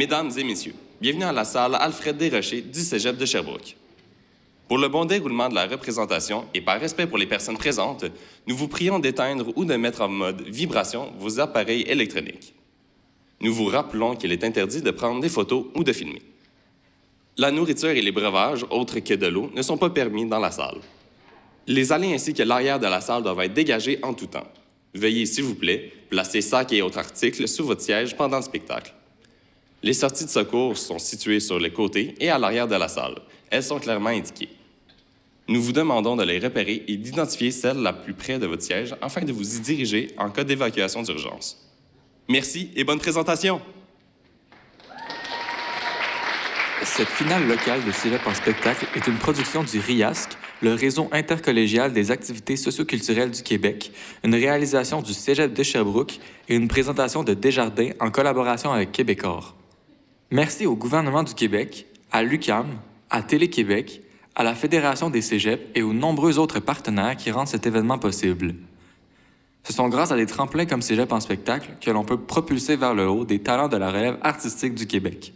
Mesdames et messieurs, bienvenue à la salle Alfred Desrochers du Cégep de Sherbrooke. Pour le bon déroulement de la représentation et par respect pour les personnes présentes, nous vous prions d'éteindre ou de mettre en mode vibration vos appareils électroniques. Nous vous rappelons qu'il est interdit de prendre des photos ou de filmer. La nourriture et les breuvages, autres que de l'eau, ne sont pas permis dans la salle. Les allées ainsi que l'arrière de la salle doivent être dégagés en tout temps. Veuillez, s'il vous plaît, placer sacs et autres articles sous votre siège pendant le spectacle. Les sorties de secours sont situées sur les côtés et à l'arrière de la salle. Elles sont clairement indiquées. Nous vous demandons de les repérer et d'identifier celle la plus près de votre siège afin de vous y diriger en cas d'évacuation d'urgence. Merci et bonne présentation! Cette finale locale de Cégep en spectacle est une production du RIASC, le Réseau intercollégial des activités socioculturelles du Québec, une réalisation du Cégep de Sherbrooke et une présentation de Desjardins en collaboration avec Québecor. Merci au gouvernement du Québec, à l'UQAM, à Télé-Québec, à la Fédération des Cégeps et aux nombreux autres partenaires qui rendent cet événement possible. Ce sont grâce à des tremplins comme Cégep en spectacle que l'on peut propulser vers le haut des talents de la relève artistique du Québec.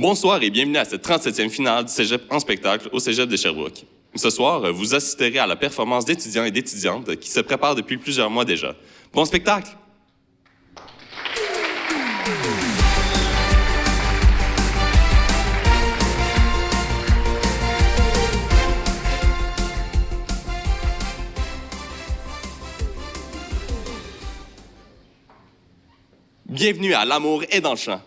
Bonsoir et bienvenue à cette 37e finale du Cégep en spectacle au Cégep de Sherbrooke. Ce soir, vous assisterez à la performance d'étudiants et d'étudiantes qui se préparent depuis plusieurs mois déjà. Bon spectacle! Bienvenue à L'amour est dans le champ.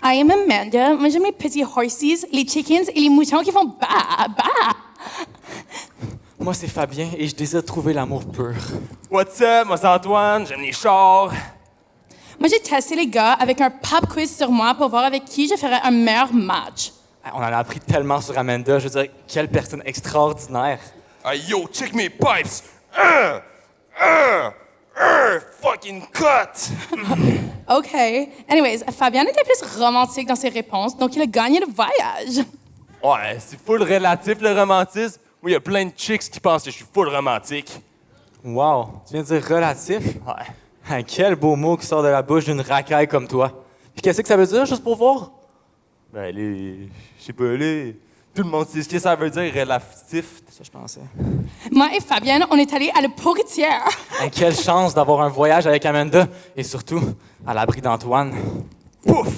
I am Amanda. Moi, j'aime les petits horses, les chickens et les moutons qui font ba, ba. Moi, c'est Fabien et je désire trouver l'amour pur. What's up? Moi, c'est Antoine. J'aime les chars. Moi, j'ai testé les gars avec un pop quiz sur moi pour voir avec qui je ferais un meilleur match. On en a appris tellement sur Amanda. Je veux dire, quelle personne extraordinaire. Hey, yo, check mes pipes. Fucking cut. OK. Anyways, Fabien était plus romantique dans ses réponses, donc il a gagné le voyage. Ouais, c'est full relatif, le romantisme. Moi, il y a plein de chicks qui pensent que je suis full romantique. Wow, tu viens de dire relatif? Ouais. Quel beau mot qui sort de la bouche d'une racaille comme toi. Puis qu'est-ce que ça veut dire, juste pour voir? Ben, je sais pas, tout le monde sait ce que ça veut dire, relatif. Ça, je pensais. Moi et Fabienne, on est allés à la Pourritière. Quelle chance d'avoir un voyage avec Amanda et surtout à l'abri d'Antoine. Pouf!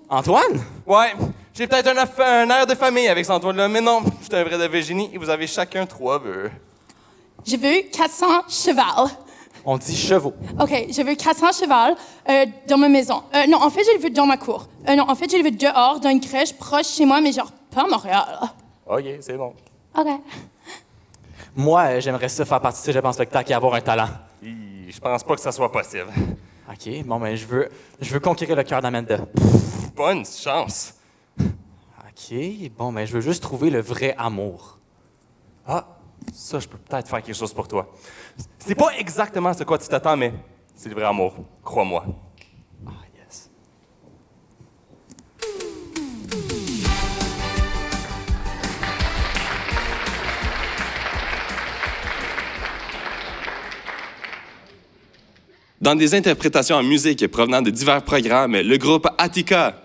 Antoine? Ouais, j'ai peut-être un air de famille avec cet Antoine-là, mais non, je suis un vrai de Virginie et vous avez chacun 3 vœux. J'ai vu 400 chevals. On dit chevaux. OK, j'ai vu 400 chevals dans ma maison. Non, en fait, j'ai vu dans ma cour. Non, en fait, j'ai vu dehors, dans une crèche proche chez moi, mais genre pas à Montréal. OK, c'est bon. OK. Moi, j'aimerais ça faire partie de Cégep en spectacle et avoir un talent. Je pense pas que ça soit possible. OK, bon, ben, je veux conquérir le cœur d'Amanda. Bonne chance. OK, bon, ben, je veux juste trouver le vrai amour. Ah, ça, je peux peut-être faire quelque chose pour toi. C'est pas exactement ce quoi tu t'attends, mais c'est le vrai amour. Crois-moi. Ah, yes. Dans des interprétations en musique provenant de divers programmes, le groupe Attica.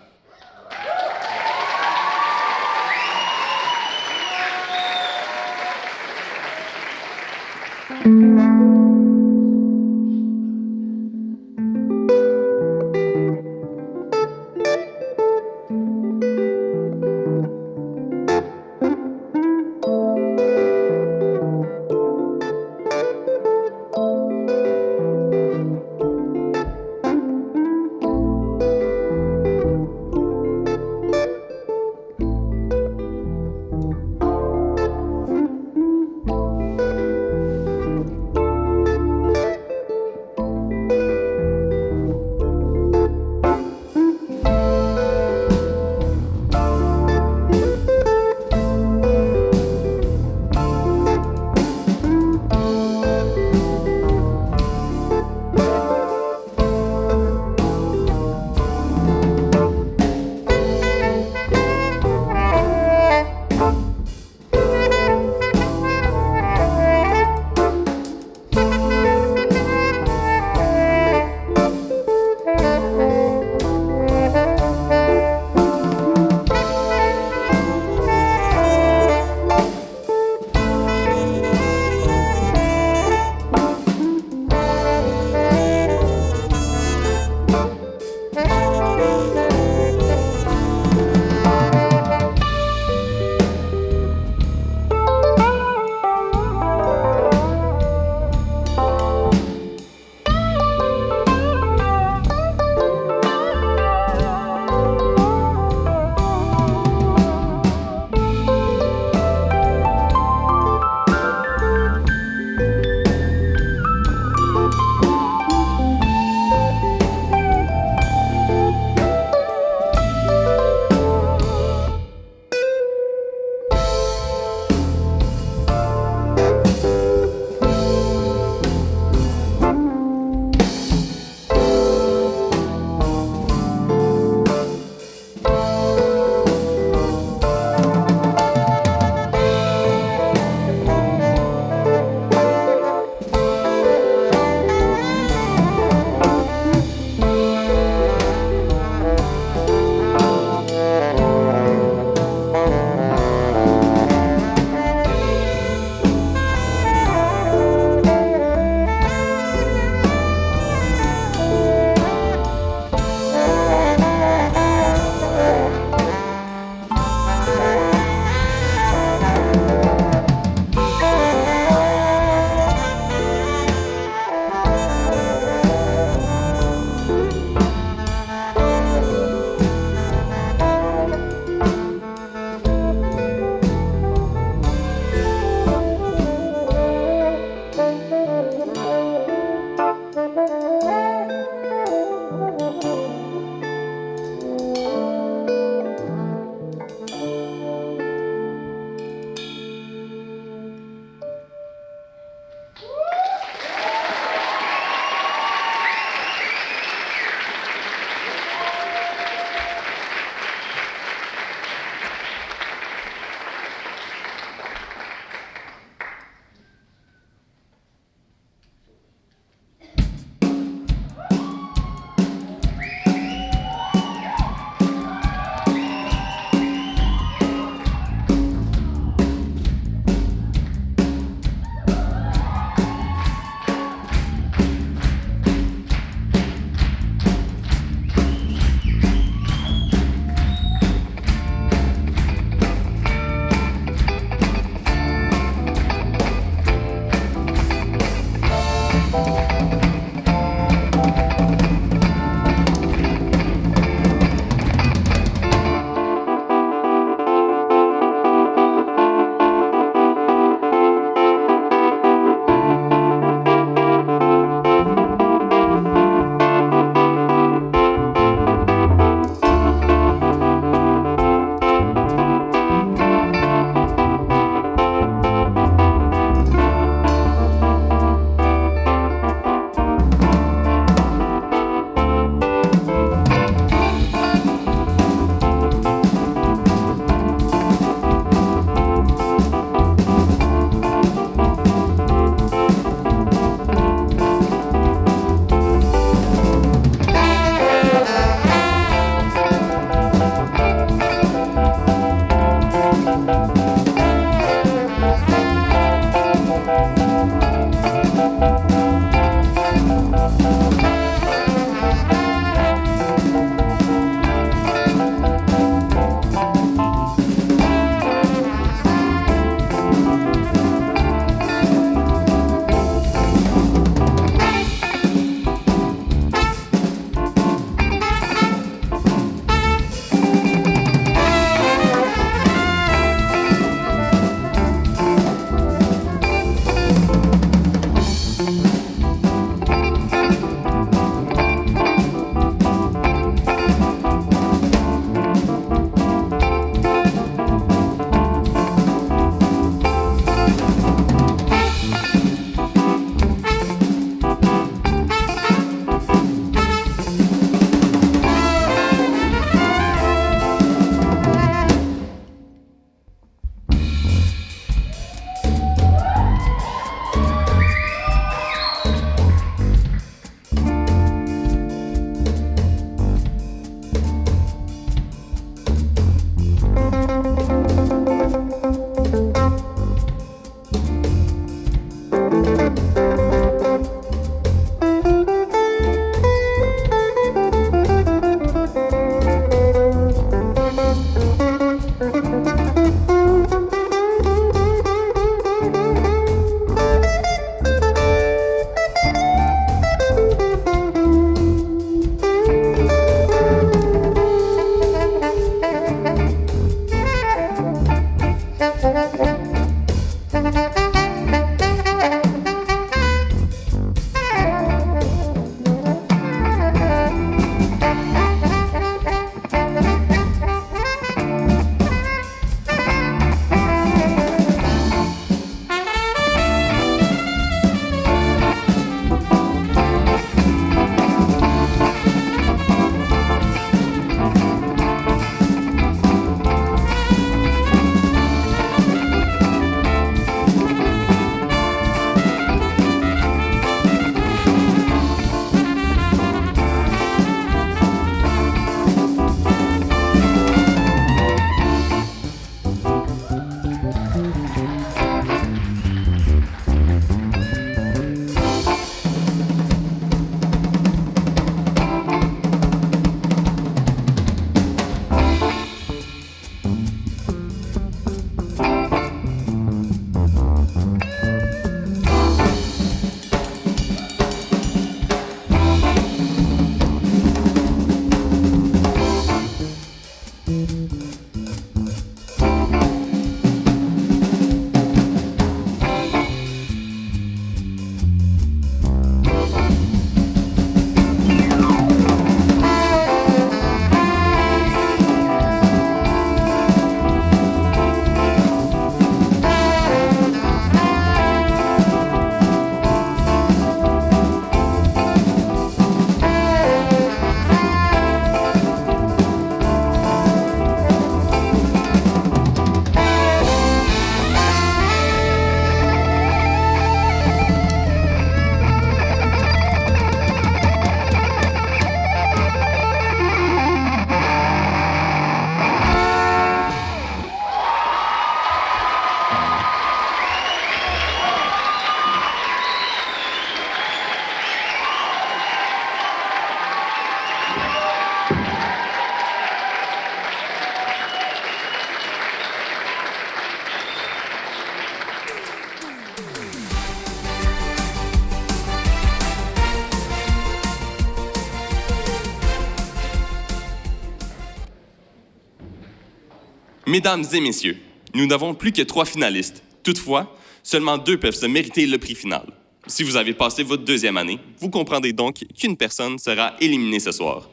Mesdames et messieurs, nous n'avons plus que 3 finalistes. Toutefois, seulement 2 peuvent se mériter le prix final. Si vous avez passé votre 2e année, vous comprendrez donc qu'une personne sera éliminée ce soir.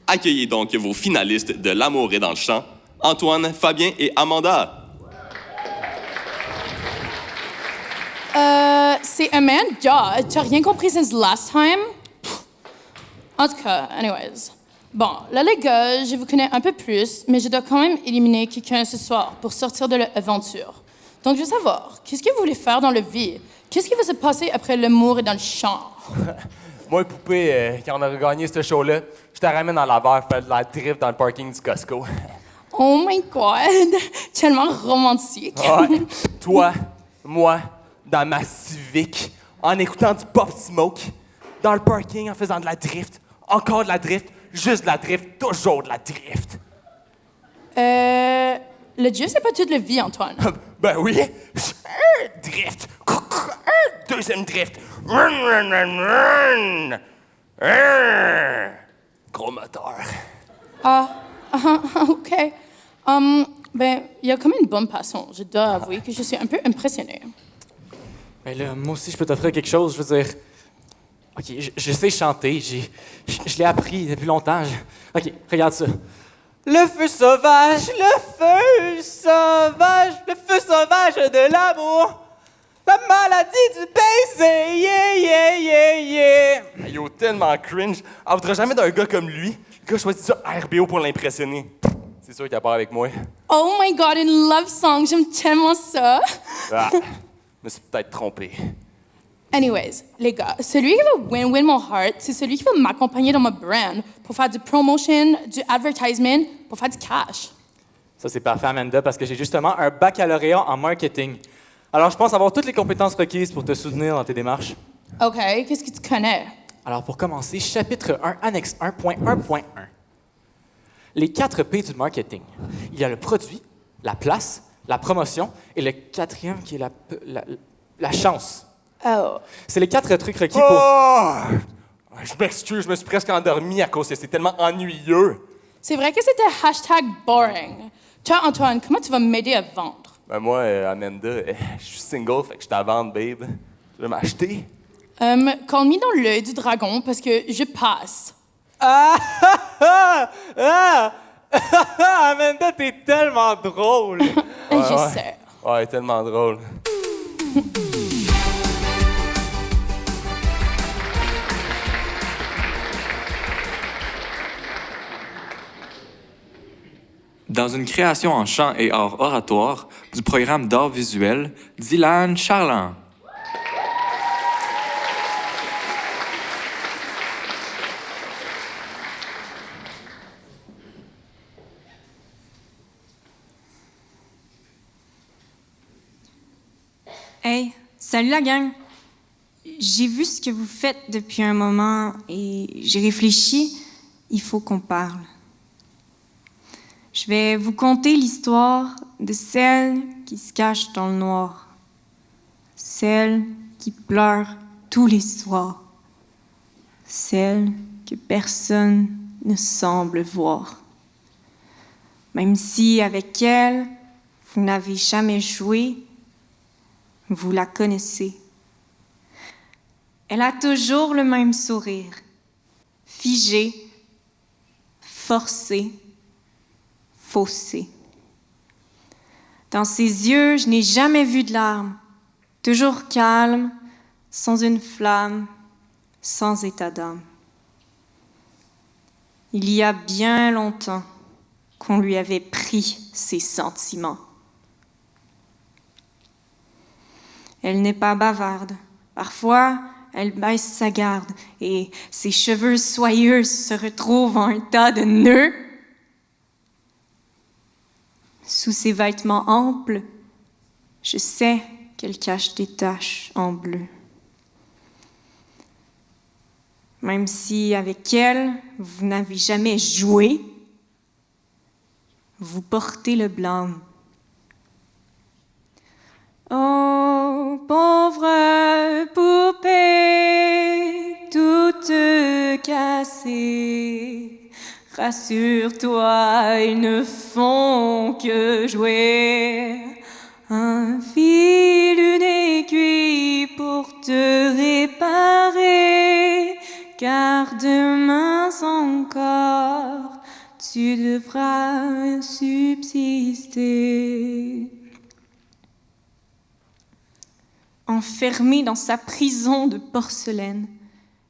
Accueillez donc vos finalistes de L'amour est dans le champ, Antoine, Fabien et Amanda. C'est Amanda. Tu as rien compris since last time? En tout cas, anyways. Bon, là, les gars, je vous connais un peu plus, mais je dois quand même éliminer quelqu'un ce soir pour sortir de l'aventure. Donc, je veux savoir, qu'est-ce que vous voulez faire dans la vie? Qu'est-ce qui va se passer après l'amour et dans le champ? Moi, Poupée, quand on a regagné ce show-là, je te ramène dans la verre faire de la drift dans le parking du Costco. Oh my God! Tellement romantique. Ouais. Toi, moi, dans ma Civic, en écoutant du Pop Smoke, dans le parking en faisant de la drift, encore de la drift, juste de la drift, toujours de la drift. Le Dieu, c'est pas toute la vie, Antoine. Ben oui. Drift. Deuxième drift. Gros moteur. OK. Ben, il y a quand même une bonne façon. Je dois avouer que je suis un peu impressionnée. Mais là, moi aussi, je peux t'offrir quelque chose. Je veux dire, OK, je sais chanter. Je l'ai appris depuis longtemps. OK, regarde ça. Le feu sauvage, le feu sauvage, le feu sauvage de l'amour, la maladie du baiser, yeah, yeah, yeah, yeah. Yo, tellement cringe. On voudra jamais d'un gars comme lui. Le gars choisit ça RBO pour l'impressionner. C'est sûr qu'il a part avec moi. Oh my God, une love song, j'aime tellement ça. Ah, je me suis peut-être trompé. Anyways, les gars, celui qui va win mon heart, c'est celui qui va m'accompagner dans ma brand pour faire du promotion, du advertisement, pour faire du cash. Ça, c'est parfait, Amanda, parce que j'ai justement un baccalauréat en marketing. Alors, je pense avoir toutes les compétences requises pour te soutenir dans tes démarches. OK, qu'est-ce que tu connais? Alors, pour commencer, chapitre 1, annexe 1.1.1. Les 4 P du marketing. Il y a le produit, la place, la promotion et le 4e qui est la chance. Oh. C'est les 4 trucs requis pour... Oh! Je m'excuse, je me suis presque endormi à cause que c'est tellement ennuyeux. C'est vrai que c'était #boring. Toi, Antoine, comment tu vas m'aider à vendre? Ben moi, Amanda, je suis single, fait que je suis à vendre, babe. Tu veux m'acheter? Call me dans l'œil du dragon parce que je passe. Amanda, t'es tellement drôle! Je sais. Ouais, tellement drôle. Dans une création en chant et art oratoire du programme d'art visuel, Dylan Charland. Hey, salut la gang! J'ai vu ce que vous faites depuis un moment et j'ai réfléchi, il faut qu'on parle. Je vais vous conter l'histoire de celle qui se cache dans le noir, celle qui pleure tous les soirs, celle que personne ne semble voir. Même si avec elle, vous n'avez jamais joué, vous la connaissez. Elle a toujours le même sourire, figé, forcé, faussé. Dans ses yeux, je n'ai jamais vu de larmes, toujours calme, sans une flamme, sans état d'âme. Il y a bien longtemps qu'on lui avait pris ses sentiments. Elle n'est pas bavarde. Parfois, elle baisse sa garde et ses cheveux soyeux se retrouvent en un tas de nœuds. Sous ses vêtements amples, je sais qu'elle cache des taches en bleu. Même si avec elle, vous n'avez jamais joué, vous portez le blâme. Oh, pauvre poupée, toute cassée, Rassure-toi, ils ne font que jouer. Un fil, une aiguille pour te réparer, car demain encore, tu devras subsister. Enfermée dans sa prison de porcelaine,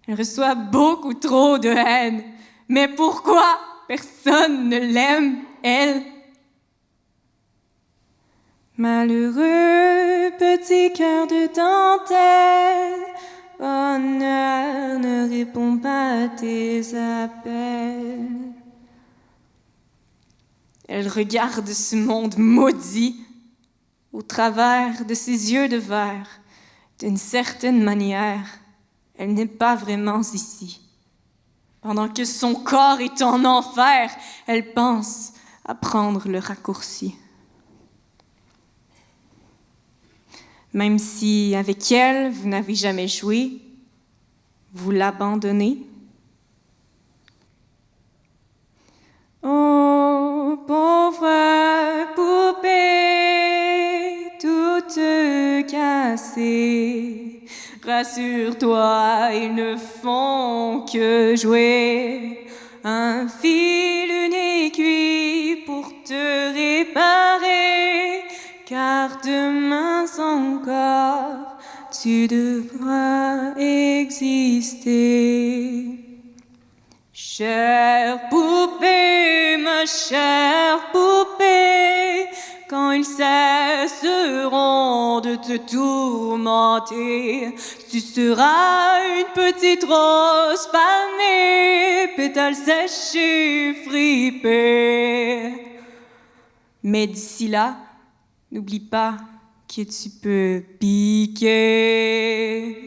elle reçoit beaucoup trop de haine. Mais pourquoi personne ne l'aime, elle? Malheureux petit cœur de dentelle, bonheur ne répond pas à tes appels. Elle regarde ce monde maudit au travers de ses yeux de verre. D'une certaine manière, elle n'est pas vraiment ici. Pendant que son corps est en enfer, elle pense à prendre le raccourci. Même si avec elle, vous n'avez jamais joué, vous l'abandonnez. Oh, pauvre poupée, toute cassée, rassure-toi, ils ne font que jouer. Un fil, une aiguille pour te réparer, car demain encore, tu devras exister. Chère poupée, ma chère poupée, quand ils cesseront de te tourmenter, tu seras une petite rose fanée, pétales séchés, fripés. Mais d'ici là, n'oublie pas que tu peux piquer.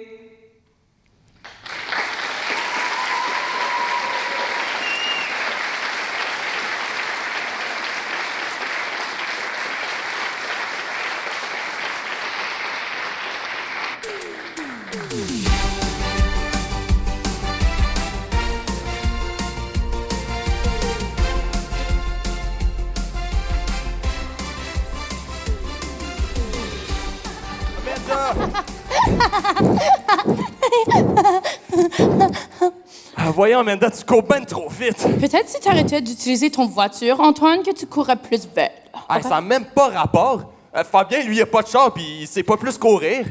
Voyons, Amanda, tu cours ben trop vite. Peut-être si tu arrêtais d'utiliser ton voiture, Antoine, que tu courrais plus vite. Hey, ça n'a même pas rapport. Fabien, lui, il a pas de char, puis il sait pas plus courir.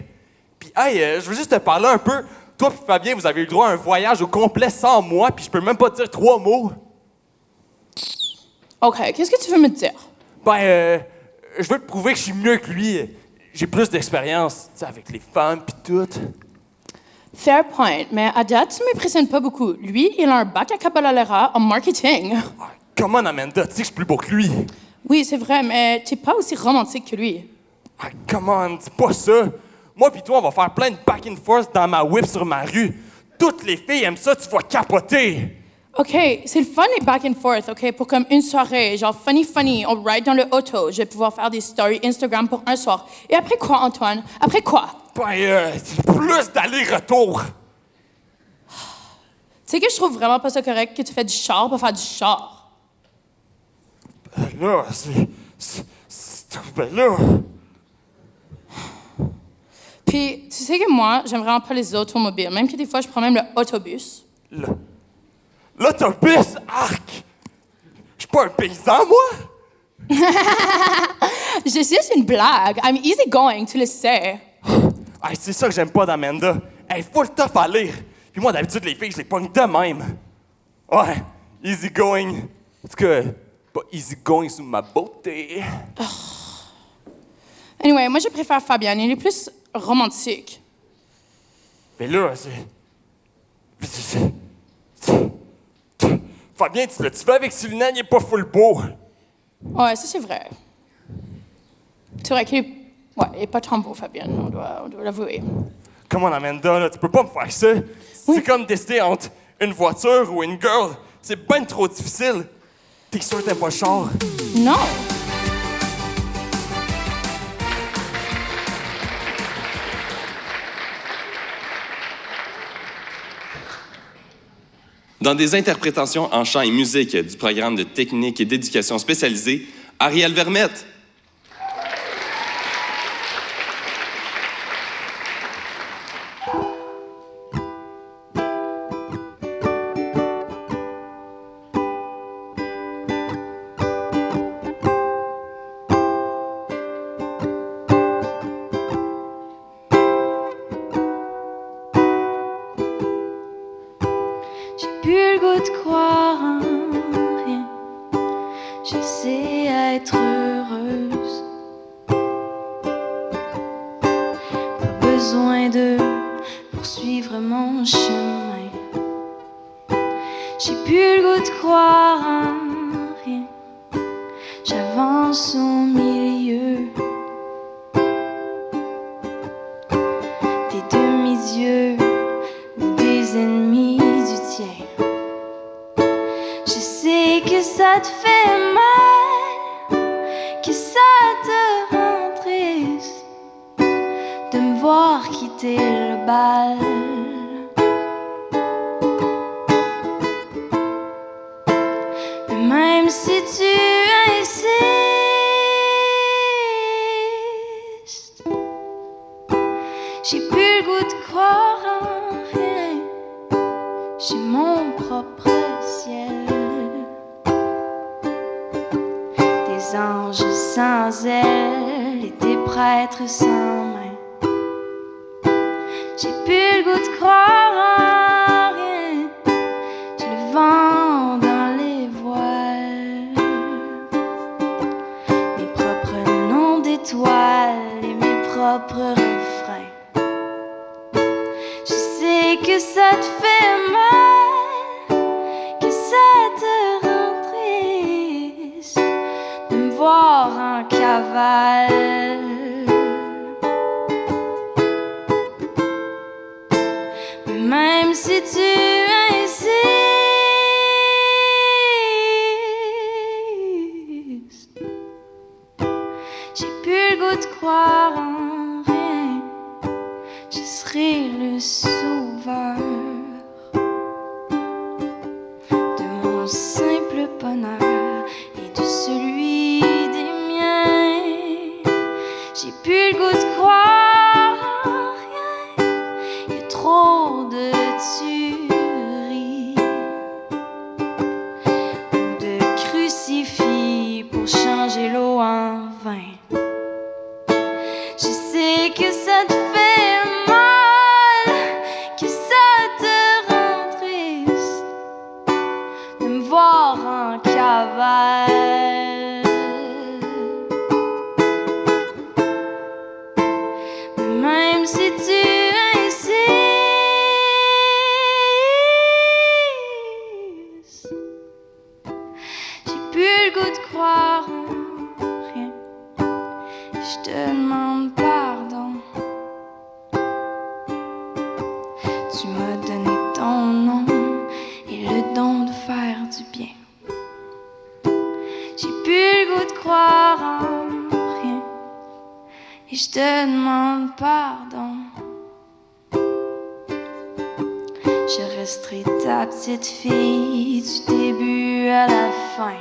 Puis, hey, je veux juste te parler un peu. Toi puis Fabien, vous avez eu le droit à un voyage au complet sans moi, puis je peux même pas dire 3 mots. OK, qu'est-ce que tu veux me dire? Ben, je veux te prouver que je suis mieux que lui. J'ai plus d'expérience, tu sais, avec les femmes puis tout. Fair point, mais à date, tu m'impressionnes pas beaucoup. Lui, il a un bac à Caballalera en marketing. Comment, Amanda, tu sais que je suis plus beau que lui? Oui, c'est vrai, mais t'es pas aussi romantique que lui. Come on, dis pas ça. Moi pis toi, on va faire plein de back and forth dans ma whip sur ma rue. Toutes les filles aiment ça, tu vas capoter. OK, c'est le fun les back and forth, OK, pour comme une soirée, genre funny, on ride dans le auto, je vais pouvoir faire des stories Instagram pour un soir. Et après quoi, Antoine? Après quoi? Ben, plus d'aller-retour. Tu sais que je trouve vraiment pas ça correct que tu fais du char pour faire du char. Là, ben là... Puis, tu sais que moi, j'aime vraiment pas les automobiles, même que des fois, je prends même l'autobus. L'autobus, arc! Je suis pas un paysan, moi? Je sais, c'est une blague. I'm easy going, tu le sais. Hey, c'est ça que j'aime pas d'Amanda. Elle est full tough à lire. Puis moi, d'habitude, les filles, je les pogne de même. Ouais, easy going. En tout cas, pas easy going sous ma beauté. Anyway, moi, je préfère Fabian. Il est plus romantique. Mais là, Fabien, tu l'as-tu fait avec Sylvain? Il est pas full beau. Ouais, ça, c'est vrai. C'est vrai qu'il est... Ouais, il est pas tant beau, Fabian. On doit l'avouer. Comment, Amanda, là, tu peux pas me faire ça. C'est comme décider entre une voiture ou une girl. C'est ben trop difficile. T'es sûr que t'aimes pas le char? Non. Dans des interprétations en chant et musique du programme de technique et d'éducation spécialisée, Ariel Vermette. J'ai plus le goût de croire en rien. J'essaie d'être heureuse. Pas besoin de poursuivre mon chemin. J'ai plus le goût de croire en rien. J'avance au milieu des demi-yeux ou des ennemis du tien. Je sais que ça te fait mal, que ça te rend triste de me voir quitter le bal. Mais même si tu insistes, j'ai plus le goût de croire en rien. J'ai mon propre ciel, des anges sans ailes et des prêtres sans main. J'ai plus le goût de croire en rien. J'ai le vent dans les voiles, mes propres noms d'étoiles et mes propres refrains. Je sais que ça te fait mal, que ça te rend triste de me voir en cavale. Mais même si tu insistes, j'ai plus le goût de croire en rien. Je serai le sauveur de mon simple bonheur et de celui des miens. J'ai plus le goût de croire en rien. Il y a trop de tueries ou de crucifix pour changer l'eau en vin. Je sais que ça te fait mal, que ça te rend triste de me voir en cavale. Mais même si tu insistes, j'ai plus le goût de croire en rien. Je te demande pardon. Tu m'as donné ton nom et le don de faire du bien. J'ai plus le goût de croire en rien et je te demande pardon. Je resterai ta petite fille du début à la fin.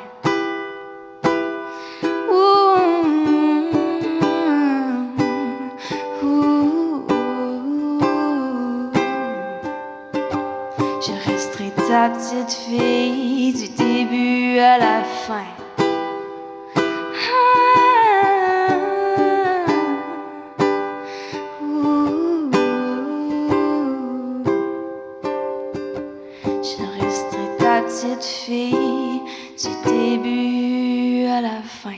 Je resterai ta petite fille du début à la fin. Je resterai ta petite fille du début à la fin.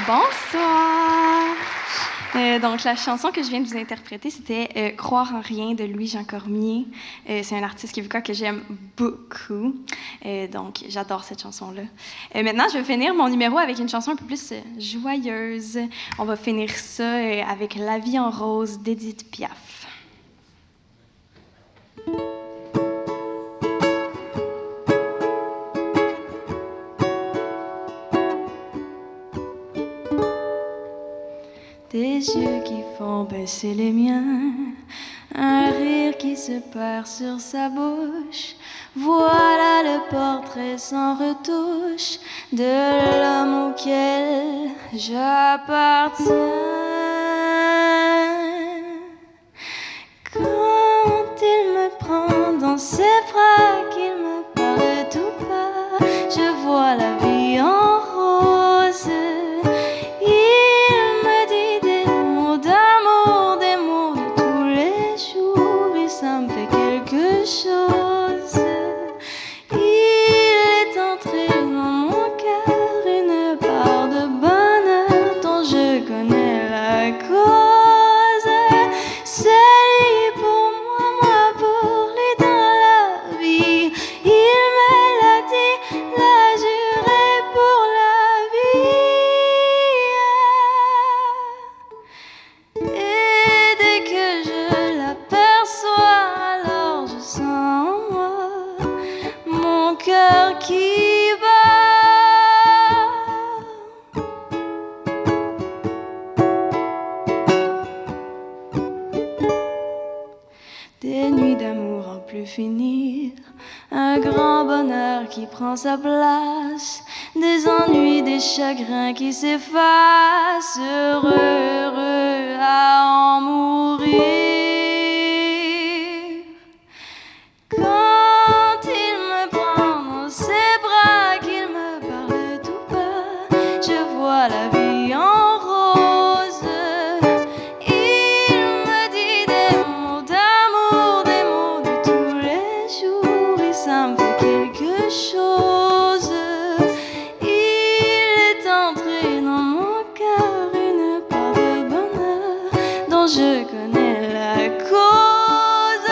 Bonsoir! Donc, la chanson que je viens de vous interpréter, c'était Croire en rien de Louis-Jean Cormier. C'est un artiste québécois que j'aime beaucoup. Donc, j'adore cette chanson-là. Maintenant, je vais finir mon numéro avec une chanson un peu plus joyeuse. On va finir ça avec La vie en rose d'Édith Piaf. yeux qui font baisser les miens, un rire qui se perd sur sa bouche. Voilà le portrait sans retouche de l'homme auquel j'appartiens. Quand il me prend dans ses bras, qu'il me parle tout bas, je vois la vie en rose. Il me dit des mots d'amour, des mots de tous les jours, et ça me fait quelque chose. Il est entré dans mon cœur une part de bonheur dont je connais la cause. C'est lui pour moi, moi pour lui dans la vie. Il me l'a dit, l'a juré pour la vie. Et dès que je l'aperçois, alors je sens en moi mon cœur qui bat. Des nuits d'amour en plus finir, un grand bonheur qui prend sa place, des ennuis, des chagrins qui s'effacent, heureux, heureux à en mourir. Quand il me prend dans ses bras, qu'il me parle tout bas, je vois la vie en rose. Il me dit des mots d'amour, des mots de tous les jours, et ça me fait quelque chose. Il est entré dans mon cœur une part de bonheur dont je connais la cause.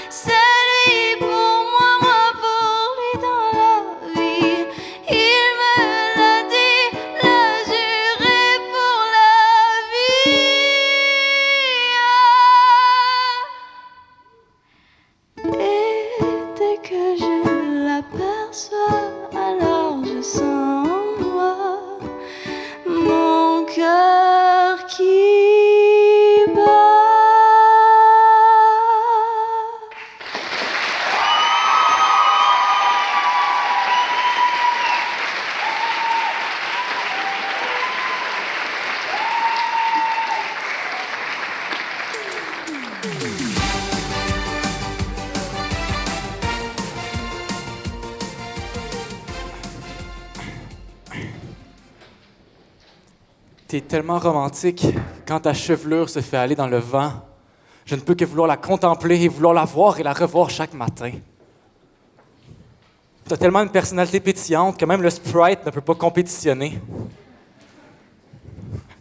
C'est lui pour moi, moi pour lui dans la vie. Il me l'a dit, l'a juré pour la vie. Et dès que je l'aperçois, alors je sens en moi mon cœur qui bat. T'es tellement romantique quand ta chevelure se fait aller dans le vent. Je ne peux que vouloir la contempler et vouloir la voir et la revoir chaque matin. T'as tellement une personnalité pétillante que même le Sprite ne peut pas compétitionner.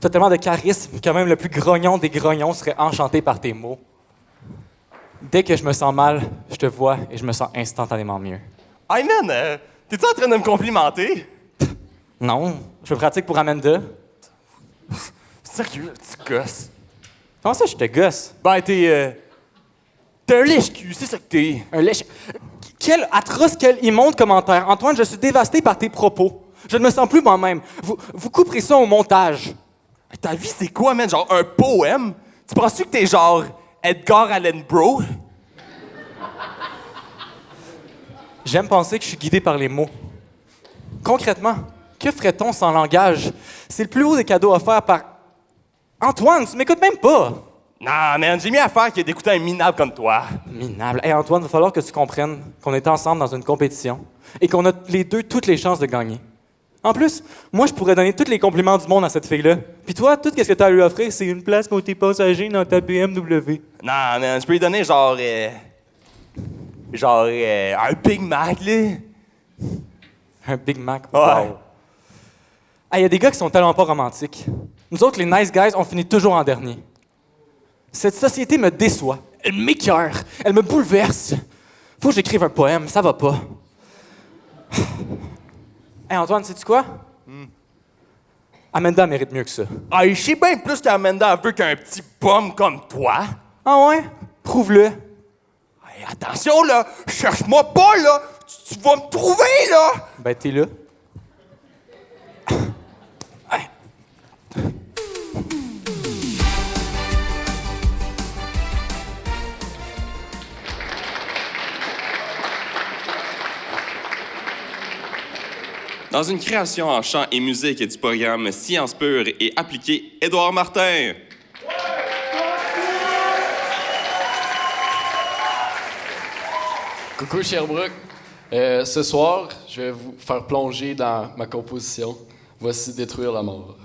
T'as tellement de charisme que même le plus grognon des grognons serait enchanté par tes mots. Dès que je me sens mal, je te vois et je me sens instantanément mieux. Hey man, t'es-tu en train de me complimenter? Non, je pratique pour Amanda. Sérieux, tu gosses. Comment ça, je te gosse? Ben, t'es un lèche-cul, c'est ça que t'es. Un lèche... Quel atroce, quel immonde commentaire. Antoine, je suis dévasté par tes propos. Je ne me sens plus moi-même. Vous couperez ça au montage. Ta vie, c'est quoi, man? Genre un poème? Tu penses-tu que t'es genre Edgar Allan Poe? J'aime penser que je suis guidé par les mots. Concrètement, que ferait-on sans langage? C'est le plus haut des cadeaux offerts par... Antoine, tu m'écoutes même pas! Non, man, j'ai mis à faire que d'écouter un minable comme toi. Minable. Hey Antoine, il va falloir que tu comprennes qu'on est ensemble dans une compétition et qu'on a les deux toutes les chances de gagner. En plus, moi, je pourrais donner tous les compliments du monde à cette fille-là. Puis toi, tout ce que tu as à lui offrir, c'est une place côté passager dans ta BMW. Non, man, je peux lui donner genre un Big Mac, là. Un Big Mac. Ouais. Wow. Il y a des gars qui sont tellement pas romantiques. Nous autres, les nice guys, on finit toujours en dernier. Cette société me déçoit. Elle m'écœure. Elle me bouleverse. Faut que j'écrive un poème, ça va pas. Hey Antoine, sais-tu quoi? Amanda mérite mieux que ça. Ah, je sais bien plus qu'Amanda veut qu'un petit bum comme toi. Ah ouais? Prouve-le. Hey, attention, là! Cherche-moi pas, là! Tu vas me trouver, là! Ben, t'es là. Dans une création en chant et musique du programme Sciences pures et appliquées, Édouard Martin. Coucou Sherbrooke. Ce soir, je vais vous faire plonger dans ma composition. Voici Détruire la mort.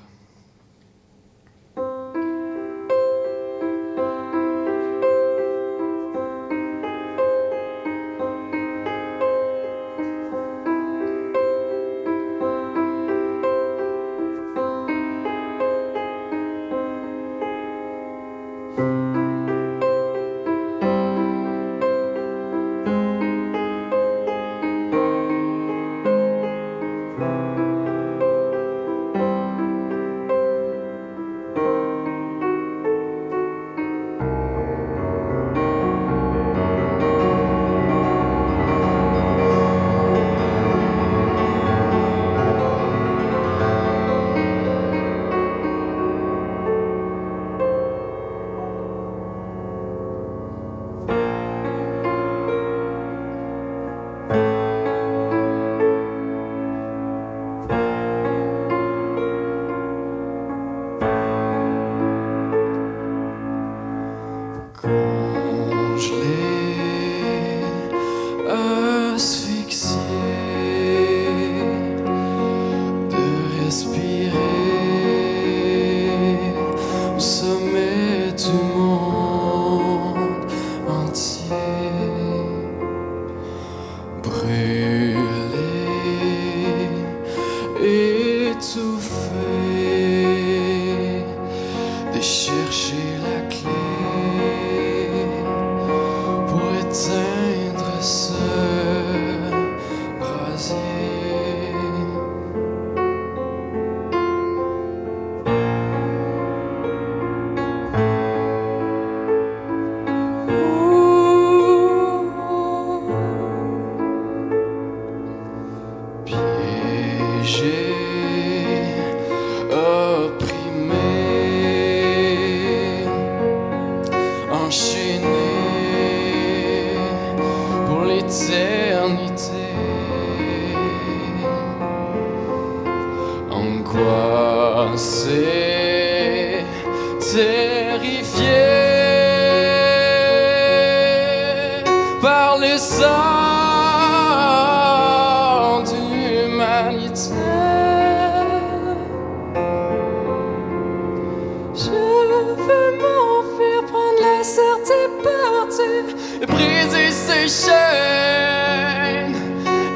Briser ces chaînes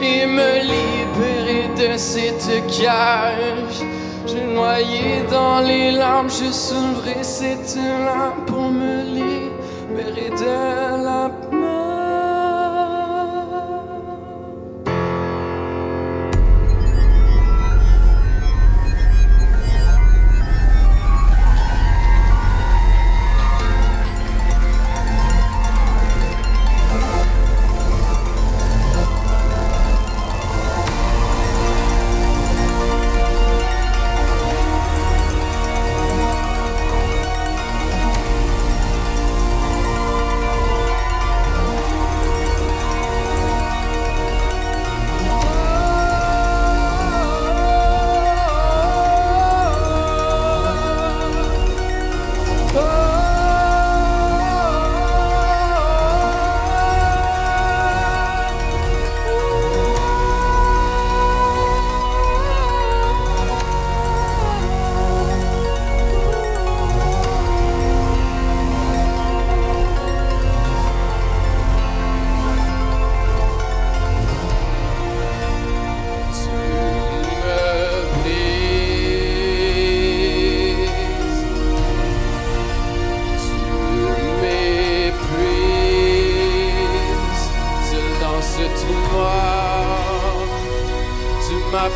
et me libérer de cette cage. Je noyé dans les larmes, je soulèverai cette lampe pour me libérer de la mort.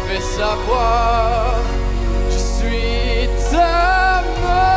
Fait savoir, je suis ta mort.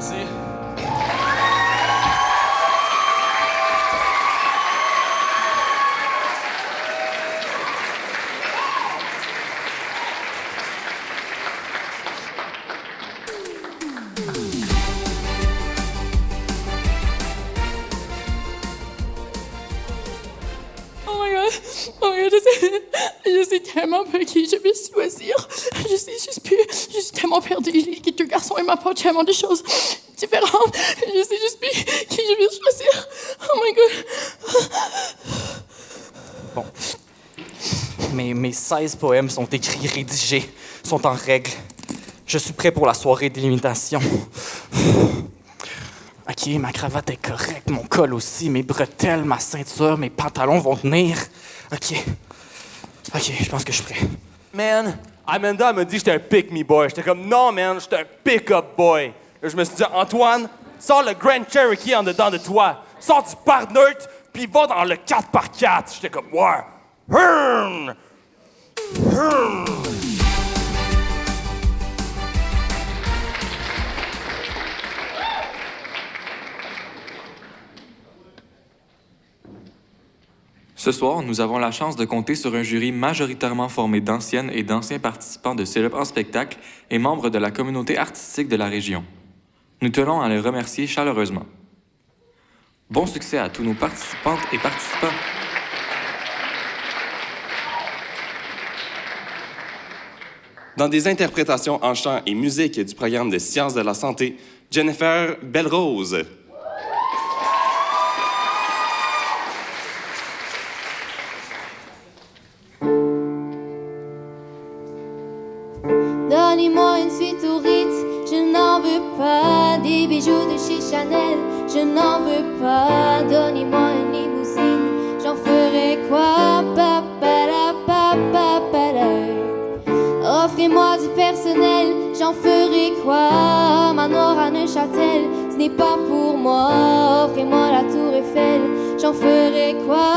Merci. Oh my god, je sais tellement pas qui je vais choisir. Je suis tellement perdue. Les deux garçons, ils m'apportent tellement de choses différentes. Je sais juste plus qui je vais choisir. Oh my god. Bon. Mes 16 poèmes sont écrits, rédigés, sont en règle. Je suis prêt pour la soirée d'élimitation. OK, ma cravate est correcte, mon col aussi, mes bretelles, ma ceinture, mes pantalons vont tenir. OK, je pense que je suis prêt. Man, Amanda m'a dit que j'étais un pick-me boy. J'étais comme, non, man, j'étais un pick-up boy. Là, je me suis dit, Antoine, sors le Grand Cherokee en dedans de toi. Sors du Partnert, puis va dans le 4x4. J'étais comme, ouais. Hurn! Hurn! Ce soir, nous avons la chance de compter sur un jury majoritairement formé d'anciennes et d'anciens participants de Cégep en spectacle et membres de la communauté artistique de la région. Nous tenons à les remercier chaleureusement. Bon succès à tous nos participantes et participants. Dans des interprétations en chant et musique du programme de sciences de la santé, Jennifer Belrose. Donnez-moi une suite au Ritz, je n'en veux pas. Des bijoux de chez Chanel, je n'en veux pas. Donnez-moi une limousine, j'en ferai quoi? Offrez-moi du personnel, j'en ferai quoi? Manoir à Neuchâtel, ce n'est pas pour moi. Offrez-moi la tour Eiffel, j'en ferai quoi?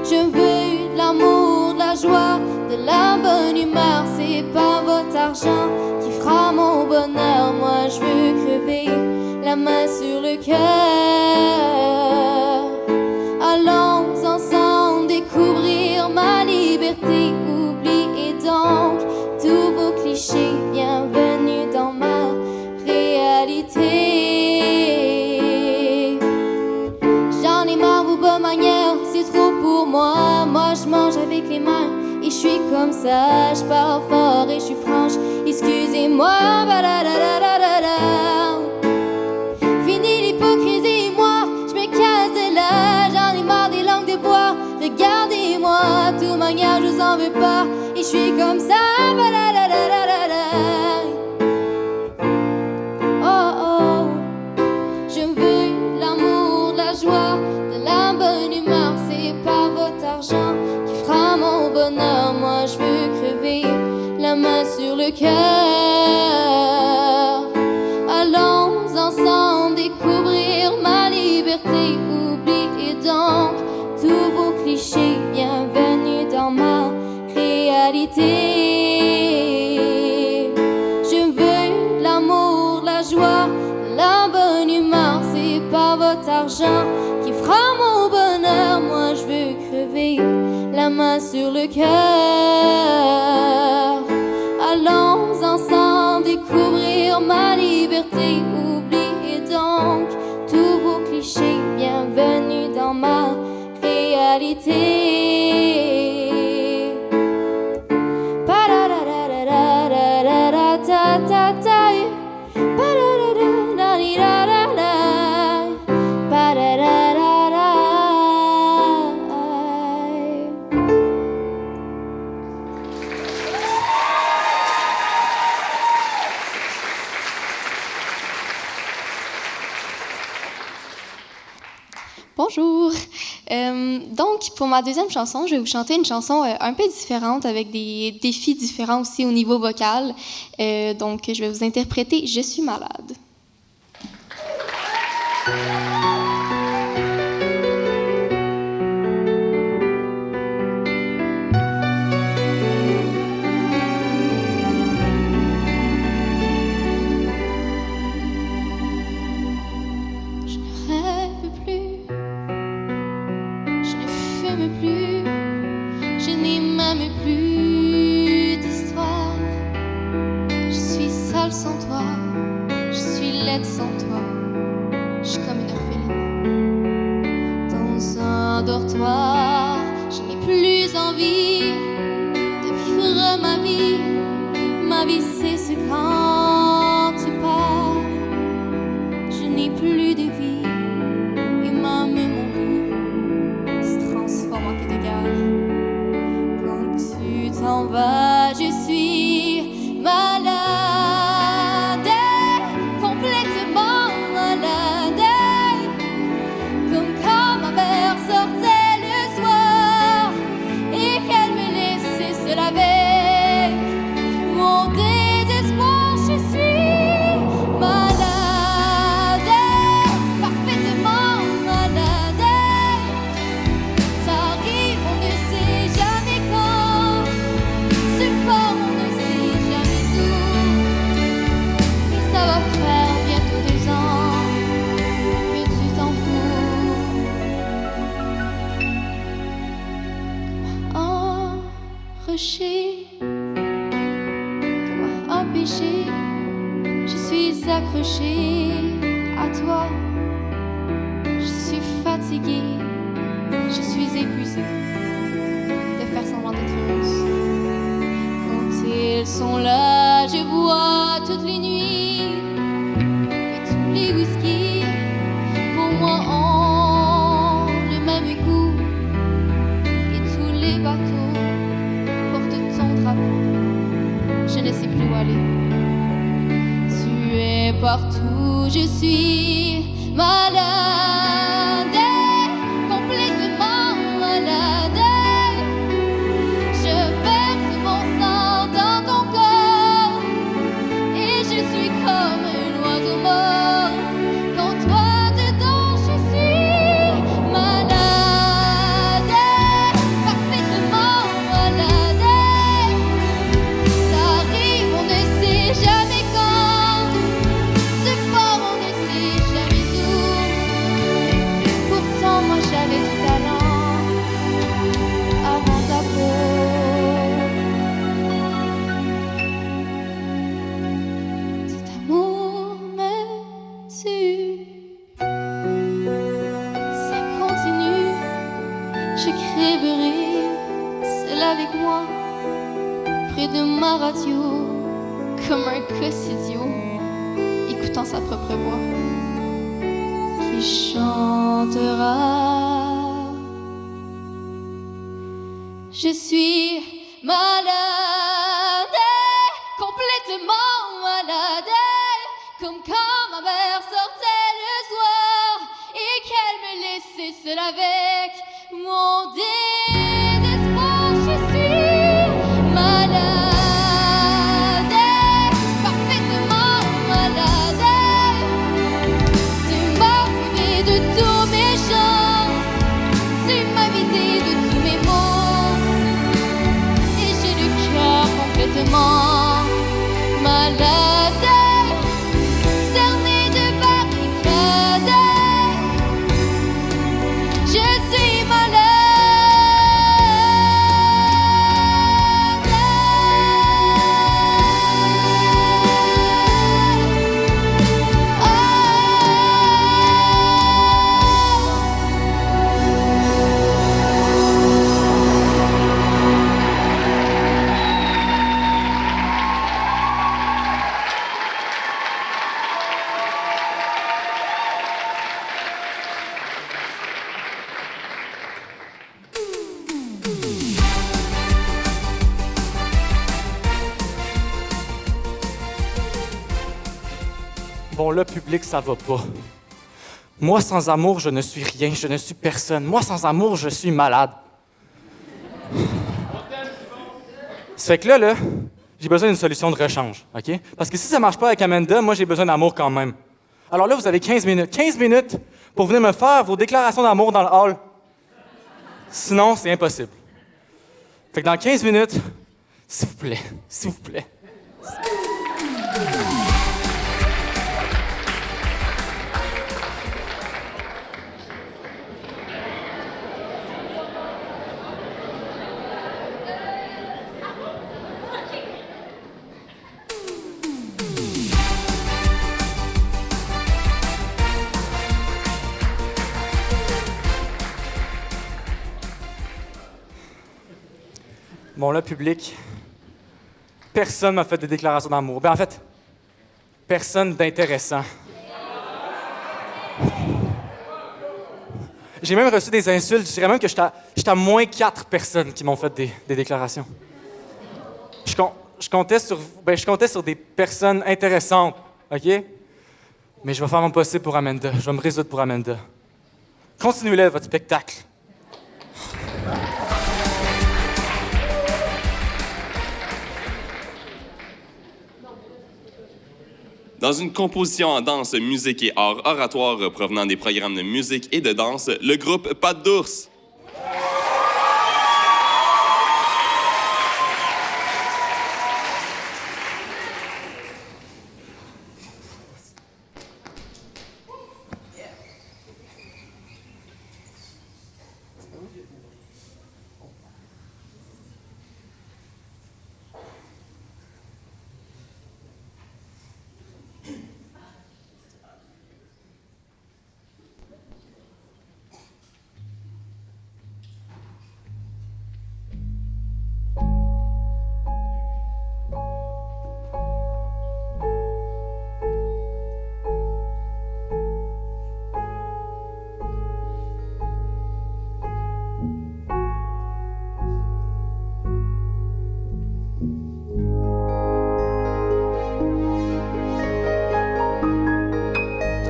Je veux de l'amour, de la joie, de la bonne humeur. C'est pas votre argent qui fera mon bonheur. Moi je veux crever, la main sur le cœur. Allons ensemble découvrir ma liberté. Oubliez donc tous vos clichés. Bienvenue dans ma réalité. J'en ai marre vos bonnes manières, c'est trop pour moi. Moi je mange avec les mains et je suis comme ça. Je parle fort et je suis franche, excusez-moi. Fini l'hypocrisie, moi je me casse de là. J'en ai marre des langues de bois. Regardez-moi, de toute manière je vous en veux pas et je suis comme ça. Oh oh, je veux de l'amour, de la joie, de la bonne humeur. C'est pas votre argent qui fera mon bonheur. Moi je veux crever, la main sur le cœur. Allons ensemble découvrir ma liberté. Oubliez donc tous vos clichés. Bienvenue dans ma réalité. Je veux de l'amour, de la joie, de la bonne humeur. C'est pas votre argent qui fera mon bonheur. Moi je veux crever, la main sur le cœur. Allons ensemble découvrir ma liberté. Oubliez donc tous vos clichés. Bienvenue dans ma réalité. Pa-da-da-da-da-da-da-da-da-da-da. Pa-da-da-da-da-da-da-da. Pa-da-da-da-da-da. Bonjour. Donc, pour ma deuxième chanson, je vais vous chanter une chanson un peu différente avec des défis différents aussi au niveau vocal. Donc, je vais vous interpréter « Je suis malade ». sale sans toi, je suis laide sans toi, je suis comme une orpheline. Dans un dortoir, je n'ai plus envie de vivre ma vie. Ma vie cesse quand tu pars. Je n'ai plus de vie et même mon lit se transforme en quai de gare. Quand tu t'en vas, je suis malade, complètement malade, comme quand ma mère sortait le soir et qu'elle me laissait seule avec mon désespoir. Je suis malade, parfaitement malade. Ça arrive, on ne sait jamais quand, c'est pas, on ne sait jamais où. Et ça va faire bientôt 2 ans que tu t'en fous. Comme un rocher, comme un péché, je suis accrochée à toi. Je suis fatiguée, je suis épuisée de faire semblant d'être heureuse. Quand ils sont là, je bois toutes les nuits. Et tous les whisky, pour moi, ont le même goût. Et tous les bateaux portent ton drapeau. Je ne sais plus où aller. Tu es partout, je suis malade, complètement malade. Je verse mon sang dans ton corps et je suis comme un oiseau mort. Quand toi dedans, je suis malade, parfaitement malade. Ça arrive, on ne sait jamais quand, c'est pas, on ne sait jamais où. Pourtant, moi j'avais du talent avant ta peau. Cet amour me tue. Ça continue, je crèverai seul avec moi, près de ma radio, comme un gosse idiot, écoutant sa propre voix, qui chantera. Je suis malade, complètement malade, comme quand ma mère sortait le soir et qu'elle me laissait seule avec mon désespoir. Je suis malade, parfaitement malade. Tu m'as privé de tous mes chants, tu m'as vidé de tous mes mots, et j'ai le cœur complètement malade, cerné de barricades. Je suis malade. Bon, là, public, ça va pas. Moi, sans amour, je ne suis rien, je ne suis personne. Moi, sans amour, je suis malade. Ça fait que là, j'ai besoin d'une solution de rechange, OK? Parce que si ça marche pas avec Amanda, moi, j'ai besoin d'amour quand même. Alors là, vous avez 15 minutes. 15 minutes pour venir me faire vos déclarations d'amour dans le hall. Sinon, c'est impossible. Fait que dans 15 minutes, s'il vous plaît, s'il vous plaît. Bon, là, public, personne m'a fait des déclarations d'amour. Ben, en fait, personne d'intéressant. J'ai même reçu des insultes. Je dirais même que j'étais à moins 4 personnes qui m'ont fait des déclarations. Je comptais sur des personnes intéressantes, OK? Mais je vais faire mon possible pour Amanda. Je vais me résoudre pour Amanda. Continuez-le, votre spectacle. Dans une composition en danse, musique et art oratoire provenant des programmes de musique et de danse, le groupe Pattes d'ours.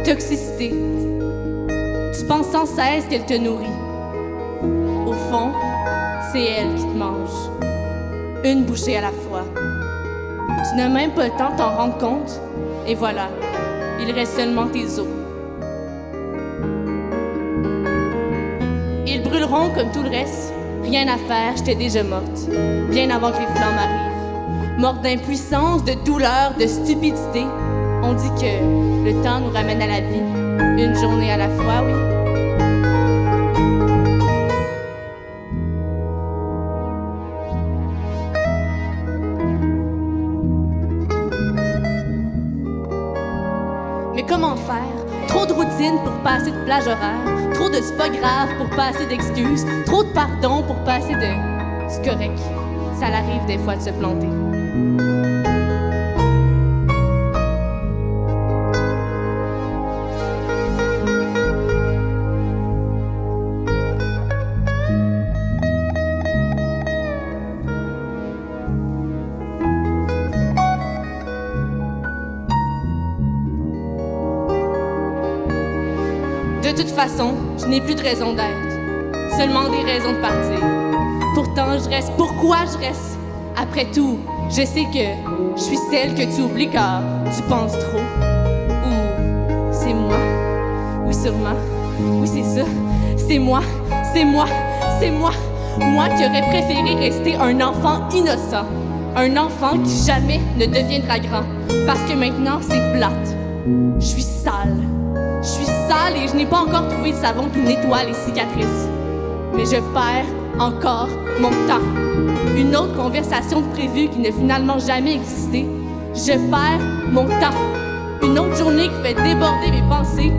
Toxicité. Tu penses sans cesse qu'elle te nourrit. Au fond, c'est elle qui te mange. Une bouchée à la fois. Tu n'as même pas le temps de t'en rendre compte. Et voilà, il reste seulement tes os. Ils brûleront comme tout le reste. Rien à faire, j'étais déjà morte. Bien avant que les flammes arrivent. Morte d'impuissance, de douleur, de stupidité. On dit que le temps nous ramène à la vie, une journée à la fois, oui. Mais comment faire? Trop de routine pour pas assez de plage horaire, trop de c'est pas grave pour pas assez d'excuses, trop de pardon pour pas assez de... C'est correct, ça l'arrive des fois de se planter. De toute façon, je n'ai plus de raison d'être, seulement des raisons de partir. Pourtant, je reste. Pourquoi je reste? Après tout, je sais que je suis celle que tu oublies car tu penses trop. Ou c'est moi. Oui, sûrement. Oui, c'est ça. C'est moi. C'est moi. C'est moi. Moi qui aurais préféré rester un enfant innocent. Un enfant qui jamais ne deviendra grand. Parce que maintenant, c'est plate. Je suis sale. Je suis sale et je n'ai pas encore trouvé le savon qui nettoie les cicatrices. Mais je perds encore mon temps. Une autre conversation de prévue qui n'a finalement jamais existé. Je perds mon temps. Une autre journée qui fait déborder mes pensées.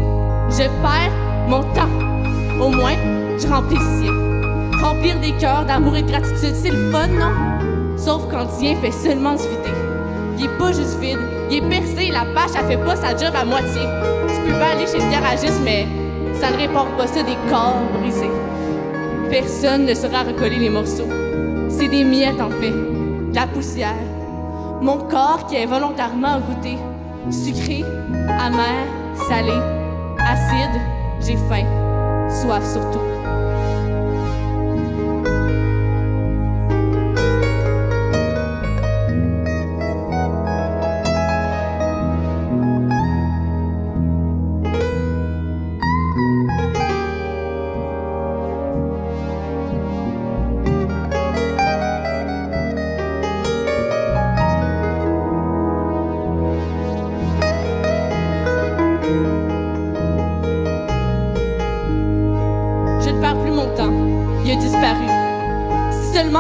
Je perds mon temps. Au moins, je remplis le sien. Remplir des cœurs d'amour et de gratitude, c'est le fun, non? Sauf quand le tien fait seulement se vider. Il est pas juste vide, il est percé, la bâche, elle fait pas sa job à moitié. Tu peux pas aller chez le garagiste, mais ça ne répare pas ça des corps brisés. Personne ne saura recoller les morceaux. C'est des miettes, en fait, de la poussière. Mon corps qui est volontairement goûté. Sucré, amer, salé, acide, j'ai faim, soif surtout.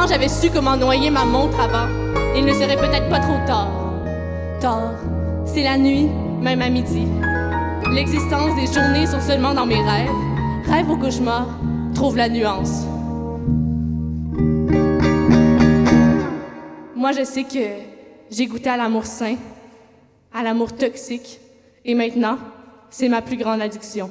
J'avais su comment noyer ma montre avant, il ne serait peut-être pas trop tard. Tard, c'est la nuit, même à midi. L'existence des journées sont seulement dans mes rêves. Rêve au cauchemar, trouve la nuance. Moi, je sais que j'ai goûté à l'amour sain, à l'amour toxique, et maintenant, c'est ma plus grande addiction.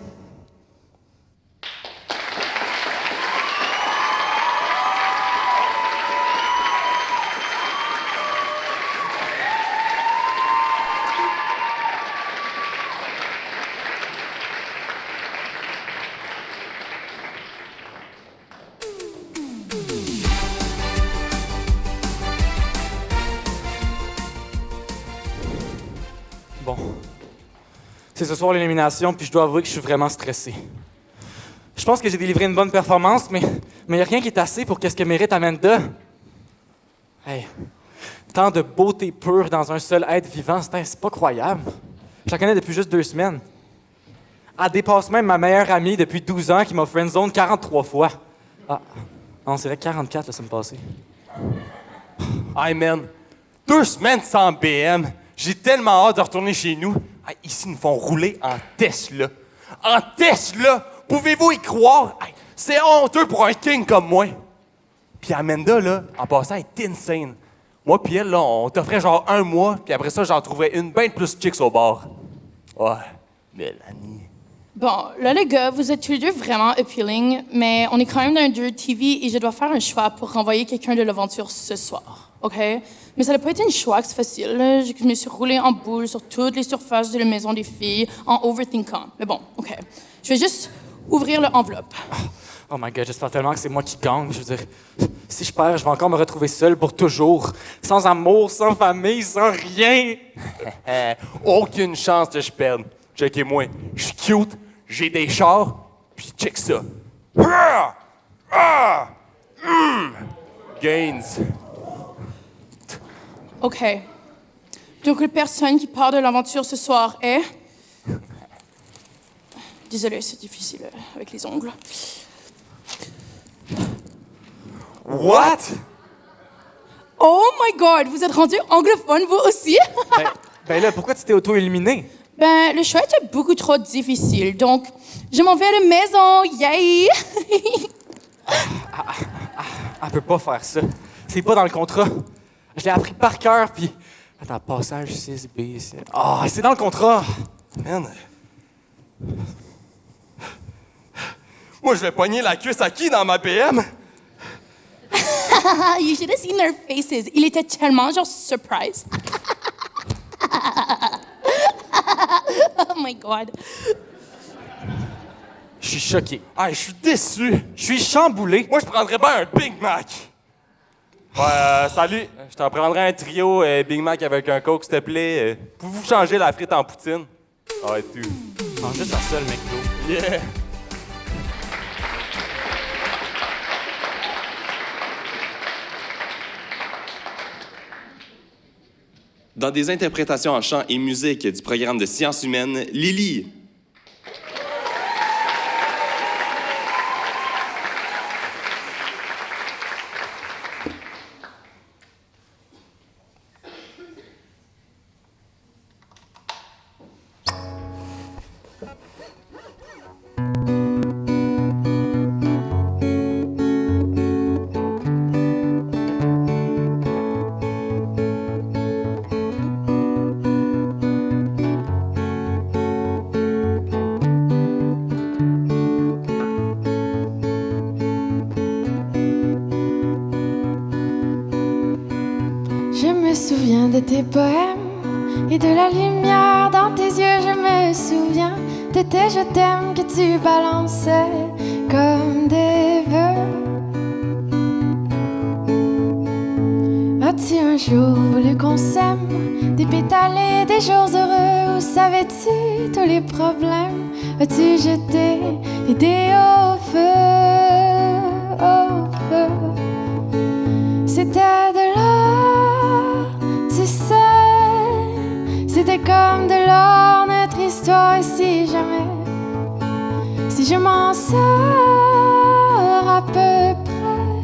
Bon. C'est ce soir l'élimination, puis je dois avouer que je suis vraiment stressé. Je pense que j'ai délivré une bonne performance, mais il n'y a rien qui est assez pour qu'est-ce que mérite Amanda. Hey, tant de beauté pure dans un seul être vivant, c'est pas croyable. Je la connais depuis juste 2 semaines. Elle dépasse même ma meilleure amie depuis 12 ans qui m'a friendzone 43 fois. Ah, non, c'est vrai, 44 la semaine passée. Hey man, 2 semaines sans BM. J'ai tellement hâte de retourner chez nous. Hey, ici, ils nous font rouler en Tesla. En Tesla! Pouvez-vous y croire? Hey, c'est honteux pour un king comme moi. Puis Amanda, là, en passant, elle est insane. Moi puis elle, là, on t'offrait genre 1 mois, puis après ça, j'en trouvais une bien plus chicks au bar. Ouais, Mélanie. Bon, là, les gars, vous êtes tous les deux vraiment appealing, mais on est quand même dans un jeu de TV et je dois faire un choix pour renvoyer quelqu'un de l'aventure ce soir, OK? Mais ça n'a pas été un choix facile. Là. Je me suis roulée en boule sur toutes les surfaces de la maison des filles en overthinkant. Mais bon, OK. Je vais juste ouvrir l'enveloppe. Oh my God, j'espère tellement que c'est moi qui gagne. Je veux dire, si je perds, je vais encore me retrouver seul pour toujours. Sans amour, sans famille, sans rien. Aucune chance que je perde. Checkez-moi. Je suis cute, j'ai des chars, puis check ça. Gains. OK. Donc, la personne qui part de l'aventure ce soir est... Désolée, c'est difficile avec les ongles. What? Oh my God, vous êtes rendu anglophone, vous aussi? Ben là, pourquoi tu t'es auto-éliminé? Ben, le choix était beaucoup trop difficile, donc je m'en vais à la maison, yay! Elle peut pas faire ça. C'est pas dans le contrat. Je l'ai appris par cœur, puis... Attends, passage 6B, c'est... Ah, c'est dans le contrat! Man. Moi, je vais pogner la cuisse à qui dans ma PM? You should have seen their faces. Il était tellement, genre, surprised. Oh my God. Je suis choqué. Ah, je suis déçu. Je suis chamboulé. Moi, je prendrais bien un Big Mac. Ouais, salut. Je t'en prendrais un trio Big Mac avec un Coke, s'il te plaît. Pouvez-vous changer la frite en poutine? Ça va être tout. Prends juste la seule, McDo. Yeah. Dans des interprétations en chant et musique du programme de sciences humaines, Lily. Je me souviens de tes poèmes et de la lumière dans tes yeux. Je me souviens de tes je t'aime que tu balançais comme des vœux. As-tu un jour voulu qu'on s'aime, des pétales et des jours heureux? Où savais-tu tous les problèmes? As-tu jeté l'idée au feu, au feu? C'était de l'or, tu sais. C'était comme de l'or notre histoire. Et si jamais, si je m'en sors à peu près,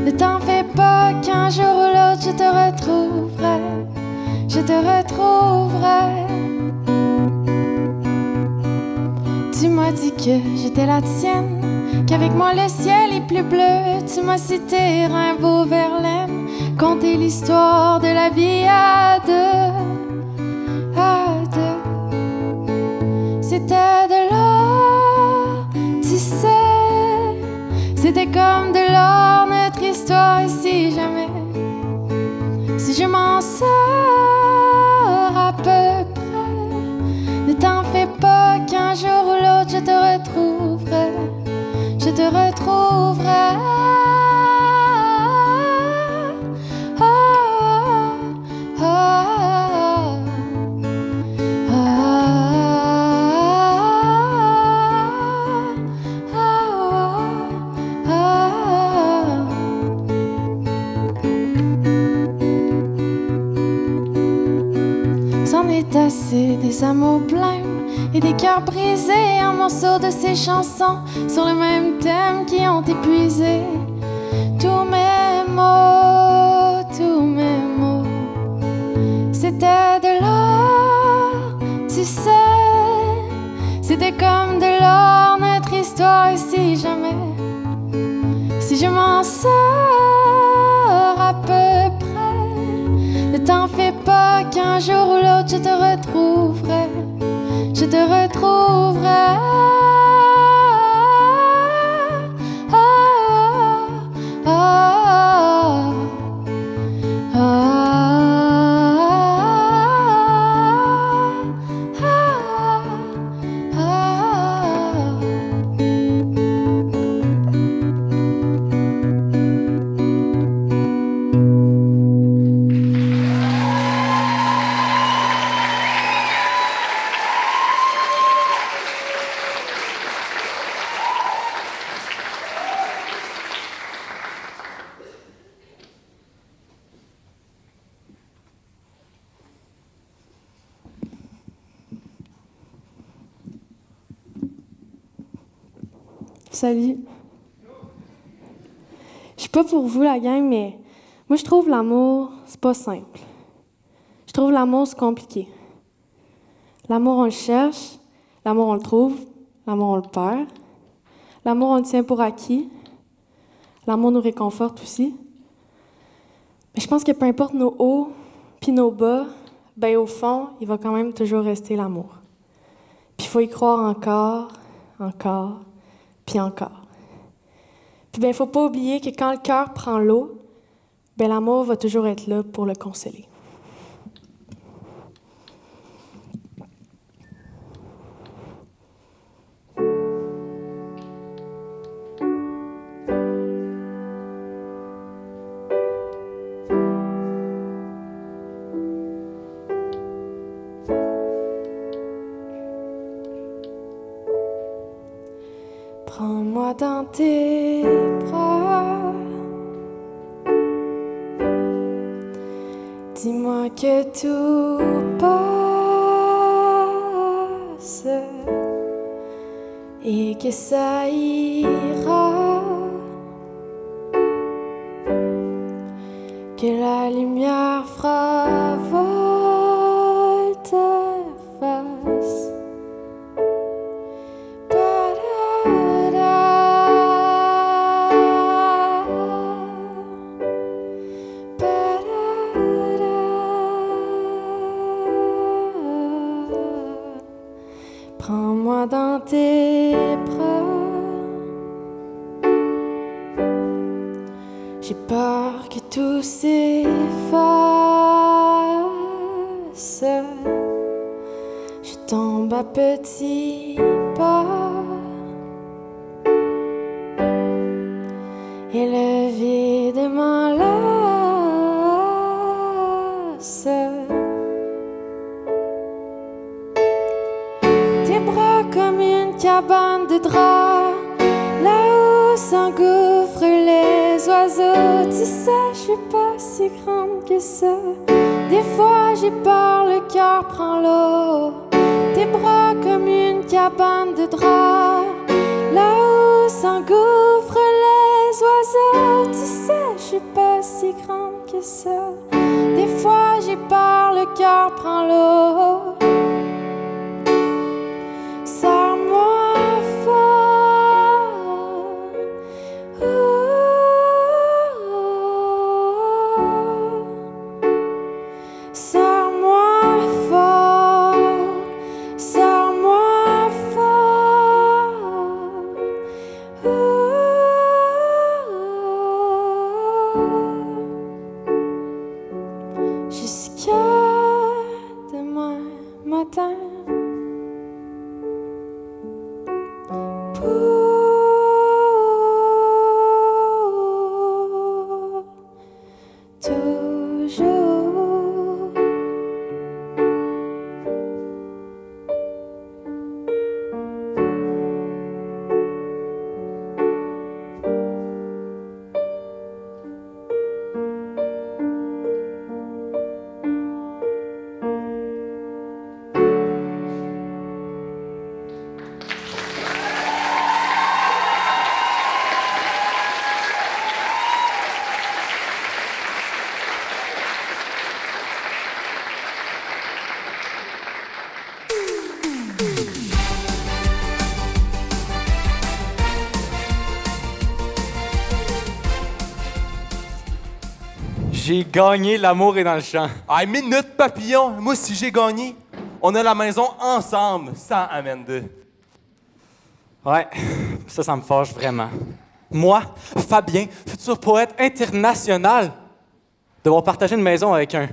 ne t'en fais pas qu'un jour ou l'autre je te retrouverai, je te retrouverai. Tu m'as dit que j'étais la tienne, qu'avec moi le ciel est plus bleu. Tu m'as cité Rimbaud, Verlaine, raconter l'histoire de la vie à deux, à deux. C'était de l'or, tu sais, c'était comme de l'or notre histoire. Et si jamais, si je m'en sors à peu près, ne t'en fais pas qu'un jour ou l'autre je te retrouverai, je te retrouverai. C'en est assez des amours blêmes et des cœurs brisés en morceaux de ces chansons sur le même thème qui ont épuisé tous mes mots, tous mes mots. C'était de l'or, tu sais, c'était comme de l'or notre histoire. Et si jamais, si je m'en sors à peu près, ne t'en fais pas qu'un jour ou l'autre je te retrouverai, je te retrouverai. Salut. Je suis pas pour vous, la gang, mais moi, je trouve l'amour, c'est pas simple. Je trouve l'amour, c'est compliqué. L'amour, on le cherche. L'amour, on le trouve. L'amour, on le perd. L'amour, on le tient pour acquis. L'amour nous réconforte aussi. Mais je pense que peu importe nos hauts puis nos bas, ben au fond, il va quand même toujours rester l'amour. Puis il faut y croire encore, encore, puis encore. Puis ben, faut pas oublier que quand le cœur prend l'eau, ben l'amour va toujours être là pour le consoler. Prends-moi dans tes bras. Dis-moi que tout passe et que ça ira. Que la lumière fera volte-face. Prends-moi dans tes bras. J'ai peur que tout s'efface. Je tombe à petits pas. Et le vide m'enlace. Tes bras comme une cabane de drap, là où s'engouffrent les oiseaux. Tu sais, je suis pas si grande que ça. Des fois j'ai peur, le cœur prend l'eau. Tes bras comme une cabane de drap, là où s'engouffrent les oiseaux. Tu sais, je suis pas si grande que ça. Des fois j'ai peur, le cœur prend l'eau. Serre-moi fort. matin. Pour toujours. J'ai gagné, l'amour est dans le champ. Ah, minute papillon! Moi, si j'ai gagné, on a la maison ensemble, sans Amanda. Ouais, ça me fâche vraiment. Moi, Fabien, futur poète international, devoir partager une maison avec un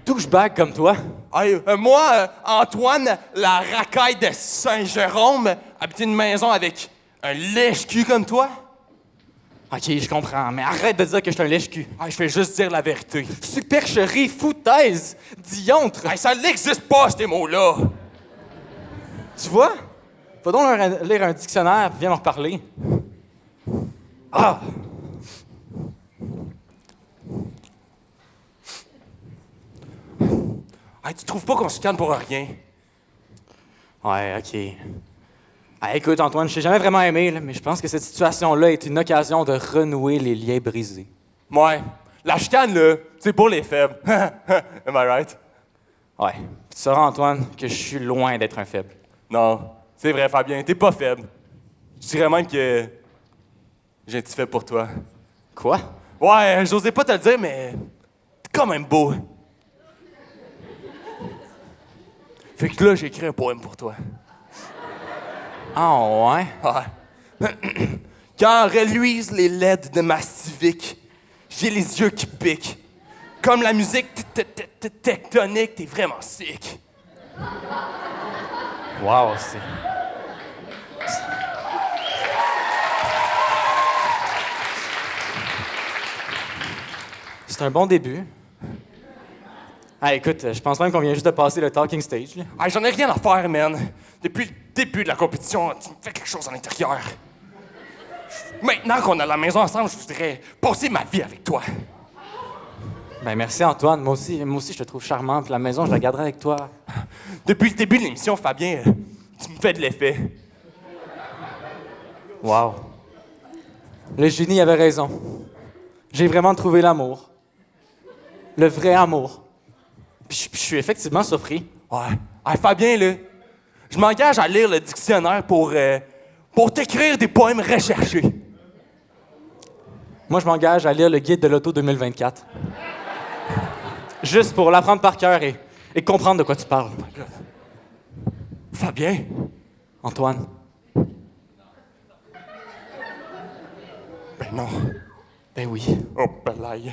douchebag comme toi. Hey, moi, Antoine, la racaille de Saint-Jérôme, habiter une maison avec un lèche-cul comme toi? OK, je comprends, mais arrête de dire que je suis un lèche-cul. Hey, je vais juste dire la vérité. Supercherie, foutaise, diantre. Hey, ça n'existe pas, ces mots-là! Tu vois? Va donc leur lire un dictionnaire et viens leur parler. Ah! Hey, tu trouves pas qu'on se calme pour rien? Ouais, OK. Ah, écoute, Antoine, je t'ai jamais vraiment aimé, là, mais je pense que cette situation-là est une occasion de renouer les liens brisés. Ouais. La chicane, là, c'est pour les faibles. Am I right? Ouais. Tu sauras, Antoine, que je suis loin d'être un faible. Non. C'est vrai, Fabien, t'es pas faible. Je dirais même que j'ai un petit fait pour toi. Quoi? Ouais, j'osais pas te le dire, mais t'es quand même beau. Fait que là, j'ai écrit un poème pour toi. Ah, ouais? Ouais. Quand reluisent les LED de ma Civic, j'ai les yeux qui piquent. Comme la musique tectonique, t'es vraiment sick. Wow, c'est... C'est un bon début. Ah, écoute, je pense même qu'on vient juste de passer le talking stage, là. Hey, j'en ai rien à faire, man. Depuis le début de la compétition, tu me fais quelque chose à l'intérieur. Maintenant qu'on a la maison ensemble, je voudrais passer ma vie avec toi. Ben merci, Antoine. Moi aussi, je te trouve charmant, puis la maison, je la garderai avec toi. Depuis le début de l'émission, Fabien, tu me fais de l'effet. Wow. Le génie avait raison. J'ai vraiment trouvé l'amour. Le vrai amour. Puis je suis effectivement surpris. Ouais. Hey, Fabien, là, je m'engage à lire le dictionnaire pour t'écrire des poèmes recherchés. Moi, je m'engage à lire le guide de l'auto 2024. Juste pour l'apprendre par cœur et comprendre de quoi tu parles. Fabien? Antoine? Ben non. Ben oui. Oh, balaye.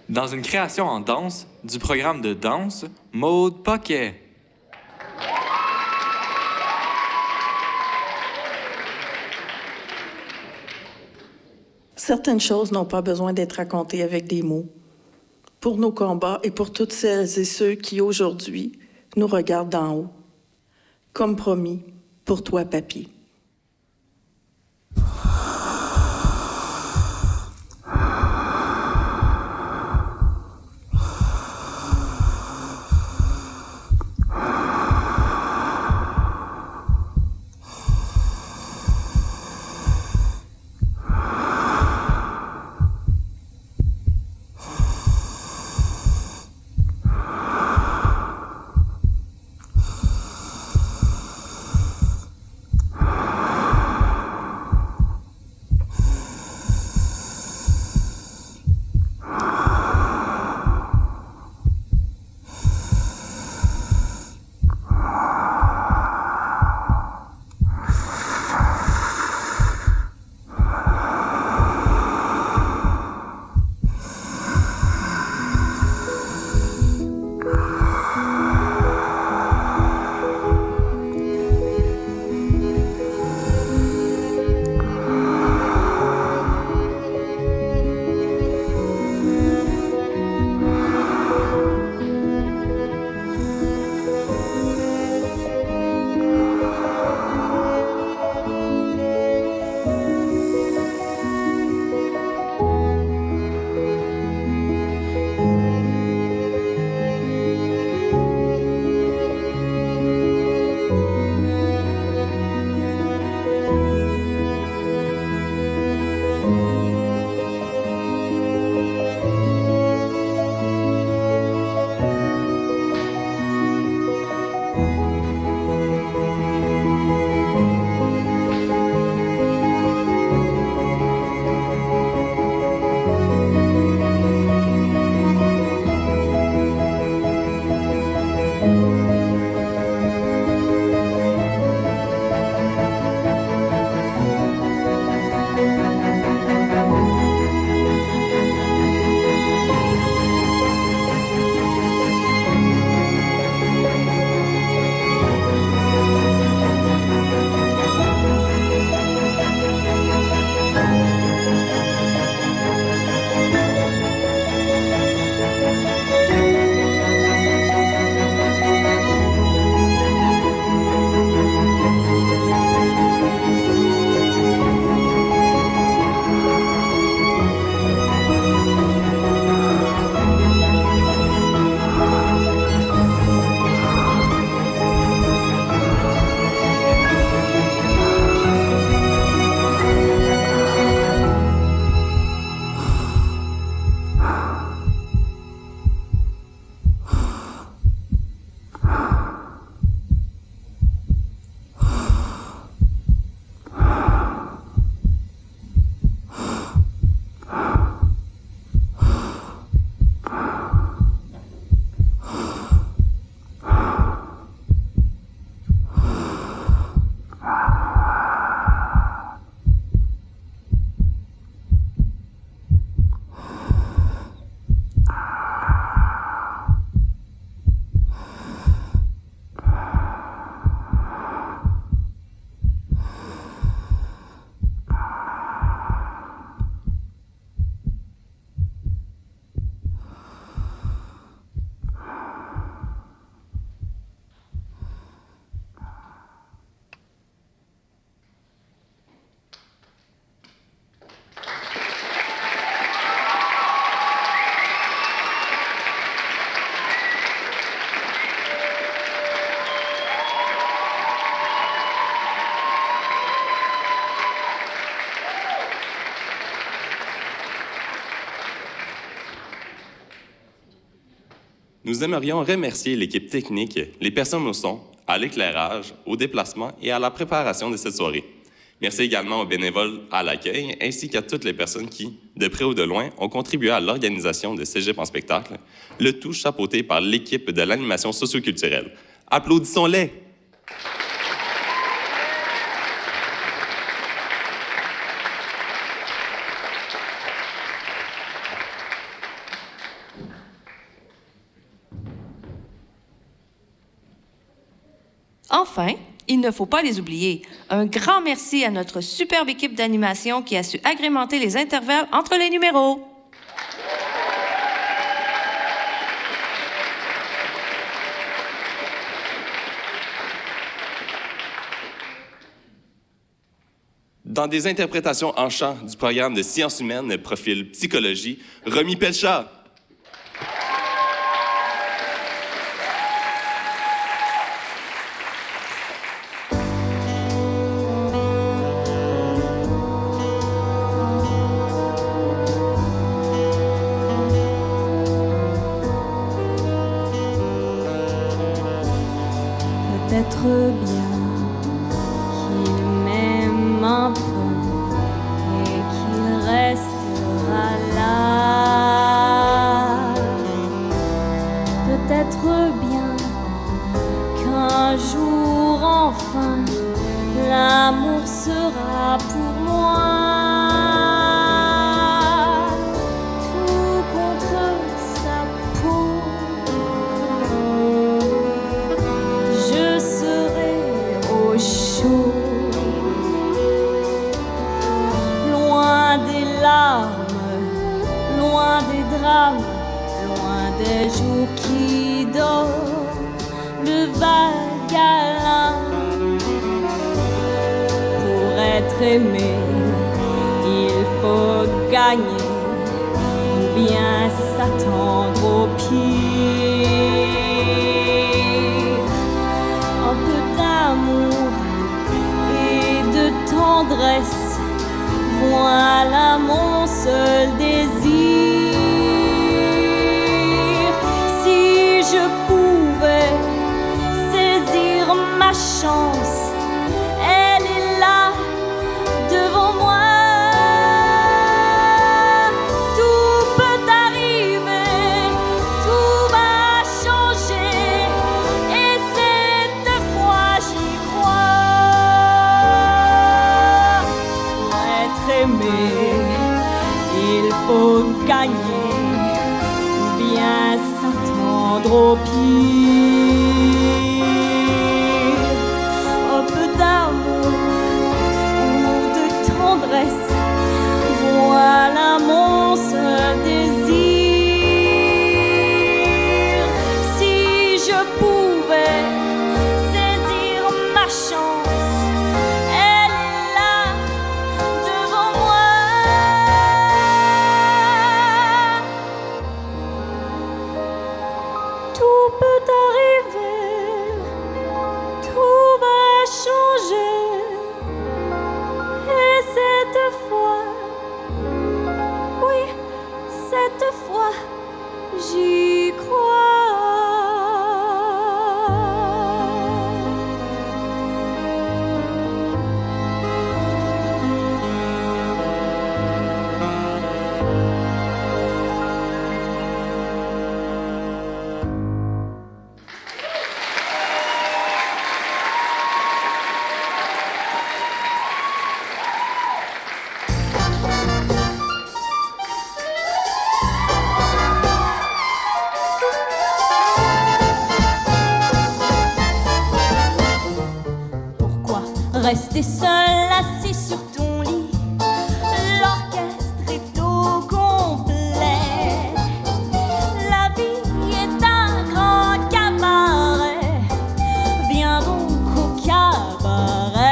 Dans une création en danse du programme de danse Maude Poquet. Certaines choses n'ont pas besoin d'être racontées avec des mots. Pour nos combats et pour toutes celles et ceux qui, aujourd'hui, nous regardent d'en haut. Comme promis, pour toi, papy. nous aimerions remercier l'équipe technique, les personnes au son, à l'éclairage, au déplacement et à la préparation de cette soirée. Merci également aux bénévoles à l'accueil, ainsi qu'à toutes les personnes qui, de près ou de loin, ont contribué à l'organisation de Cégep en spectacle, le tout chapeauté par l'équipe de l'animation socioculturelle. Applaudissons-les! Enfin, il ne faut pas les oublier. Un grand merci à notre superbe équipe d'animation qui a su agrémenter les intervalles entre les numéros. Dans des interprétations en chant du programme de sciences humaines, profil psychologie, Romy Pelchat. Peut-être bien qu'il m'aime un peu et qu'il restera là. Peut-être bien qu'un jour enfin l'amour sera pour moi tout contre sa peau. Je serai au chaud, loin des larmes, loin des drames, loin des jours qui dorment, le vague câlin. Pour être aimé, il faut gagner ou bien s'attendre au pire. Un peu d'amour et de tendresse, voilà mon seul désir. Si je pouvais saisir ma chance, elle est là devant moi. Tout peut arriver, tout va changer, et cette fois j'y crois. Pour être aimé, il faut gagner, ou bien s'attendre au pire. Un peu d'amour ou de tendresse, voilà mon seul désir. Si je pouvais saisir ma chance, elle est là devant moi. Tout peut arriver, tout va changer, et cette fois, oui, cette fois, j'y crois. Pourquoi rester seul assis sur ton lit? L'orchestre est au complet. La vie est un grand cabaret. Viens donc au cabaret.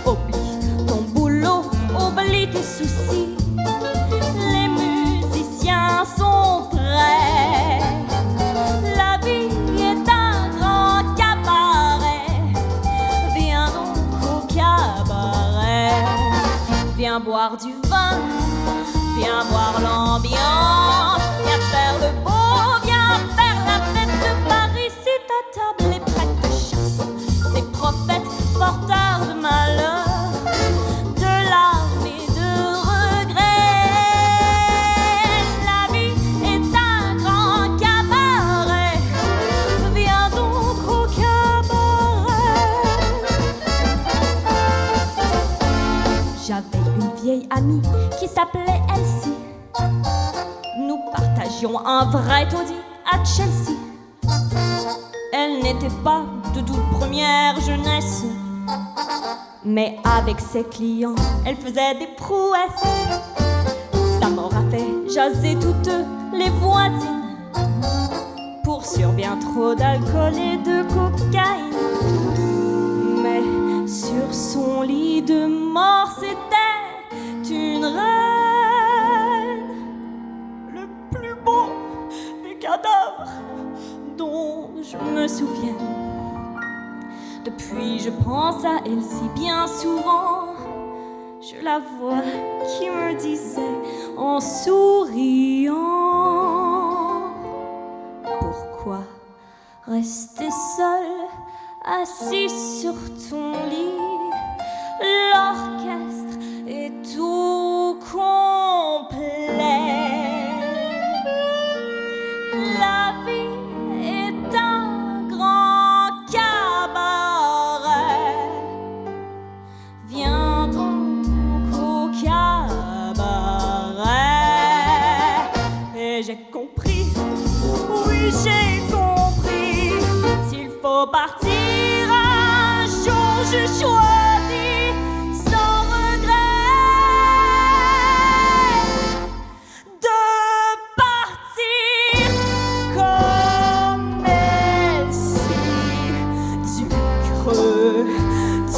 Oublie ton boulot, oublie tes soucis. Les musiciens sont prêts. La vie est un grand cabaret. Viens donc au cabaret. Viens boire du vin, viens voir l'ambiance, viens faire le beau amie qui s'appelait Elsie. Nous partagions un vrai taudis à Chelsea. Elle n'était pas de toute première jeunesse, mais avec ses clients, elle faisait des prouesses. Ça m'aura fait jaser toutes les voisines pour sur bien trop d'alcool et de cocaïne. Mais sur son lit de mort, c'était une reine. Le plus beau des cadavres dont je me souviens. Depuis, je pense à Elsie bien souvent. Je la vois qui me disait en souriant: pourquoi rester seul, assis sur ton lit? L'orchestre est tout complet. La vie est un grand cabaret. Viens donc au cabaret. Et j'ai compris, oui j'ai compris, s'il faut partir un jour, je choisis sans regret de partir comme Elsie, du creux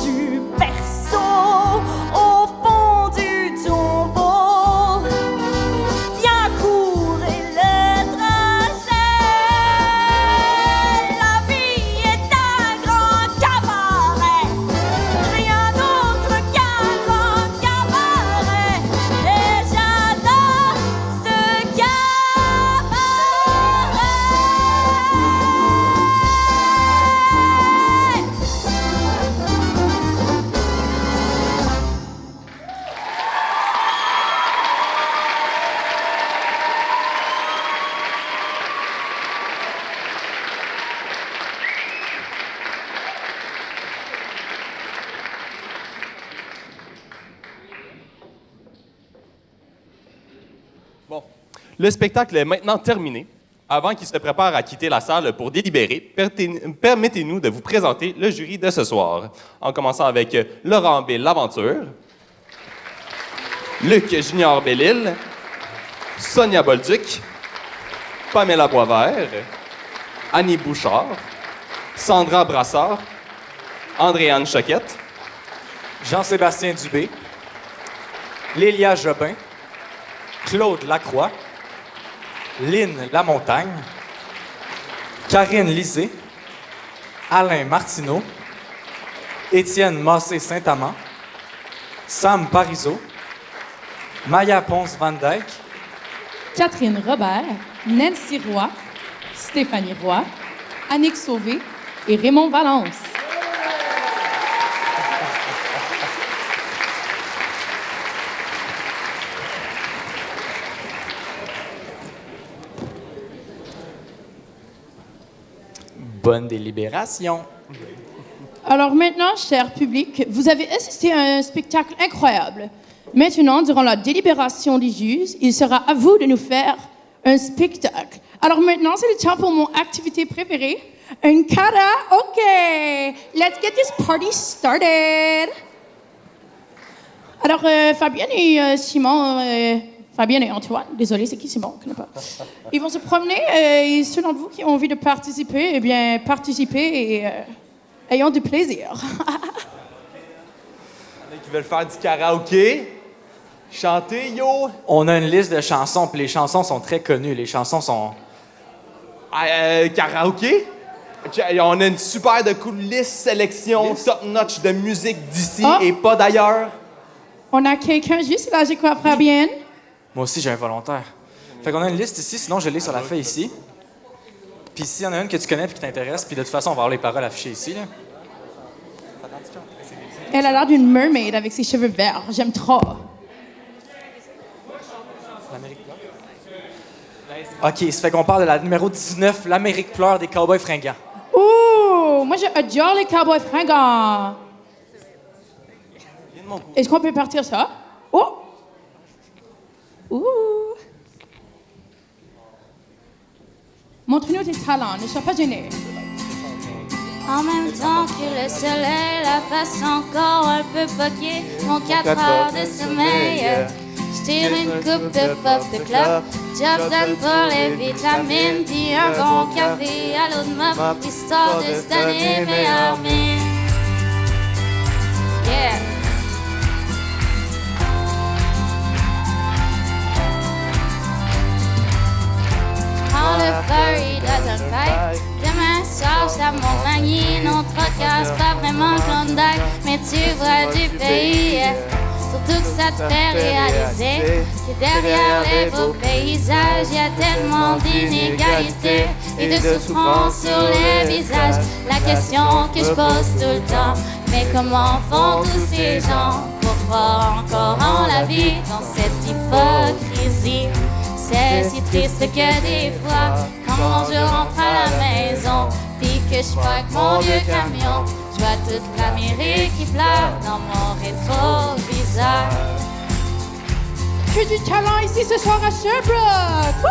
du berceau au fond du tombeau. Viens courir le trajet. La vie est un grand cabaret, rien d'autre qu'un grand cabaret. Et j'adore ce cabaret. Bon, le spectacle est maintenant terminé. Avant qu'il se prépare à quitter la salle pour délibérer, permettez-nous de vous présenter le jury de ce soir, en commençant avec Laurent B. Laventure, Luc Junior Bellil, Sonia Bolduc, Pamela Boisvert, Annie Bouchard, Sandra Brassard, Andréane Choquette, Jean-Sébastien Dubé, Lélia Jobin, Claude Lacroix, Lynn Lamontagne, Karine Lisée, Alain Martineau, Étienne Massé-Saint-Amand, Sam Parizeau, Maya Ponce-Van Dyke, Catherine Robert, Nancy Roy, Stéphanie Roy, Annick Sauvé et Raymond Valence. Bonne délibération. Alors maintenant, cher public, vous avez assisté à un spectacle incroyable. Maintenant, durant la délibération des juges, il sera à vous de nous faire un spectacle. Alors maintenant, c'est le temps pour mon activité préférée, un karaoke. Let's get this party started. Alors, Fabienne et Simon, Fabienne et Antoine, désolé, c'est qui Simon? Je ne connais pas. Ils vont se promener et ceux d'entre vous qui ont envie de participer, eh bien, participez et ayons du plaisir. Qui veulent faire du karaoké, chanter, yo. On a une liste de chansons, puis les chansons sont très connues. Les chansons sont... Karaoké? On a une super de cool liste, sélection, top-notch de musique d'ici et pas d'ailleurs. On a quelqu'un juste là, j'ai quoi, Fabienne? Moi aussi, j'ai un volontaire. Fait qu'on a une liste ici, sinon je l'ai sur la feuille ici. Puis s'il y en a une que tu connais et qui t'intéresse, puis de toute façon, on va avoir les paroles affichées ici, là. Elle a l'air d'une mermaid avec ses cheveux verts. J'aime trop. OK, ça fait qu'on parle de la numéro 19, L'Amérique pleure des Cowboys fringants. Ouh, moi j'adore les cowboys fringants. Est-ce qu'on peut partir ça? Oh, Ouh! Montre-nous tes talents, ne sois pas gêné. En même temps que le soleil, la face encore un peu poquée, mon 4 heures de sommeil. Je tire une coupe de pop de club, job done pour les vitamines, puis un bon café à l'eau de mop, histoire de se donner meilleure mine. Yeah! Prends le furry doesn't fight. Demain soir, je tape mon panier. Non, trocasse pas vraiment Klondike, mais tu vois du pays. Surtout que ça te fait réaliser que derrière les beaux paysages, y a tellement d'inégalités et de souffrance sur les visages. La question que je pose tout le temps, mais comment font tous ces gens pour croire encore en la vie dans cette hypocrisie? C'est si triste que des fois, quand je rentre à la maison, puis que je parque mon vieux camion, je vois toute l'Amérique qui pleure dans mon rétroviseur. Que du talent ici ce soir à Sherbrooke! Woo!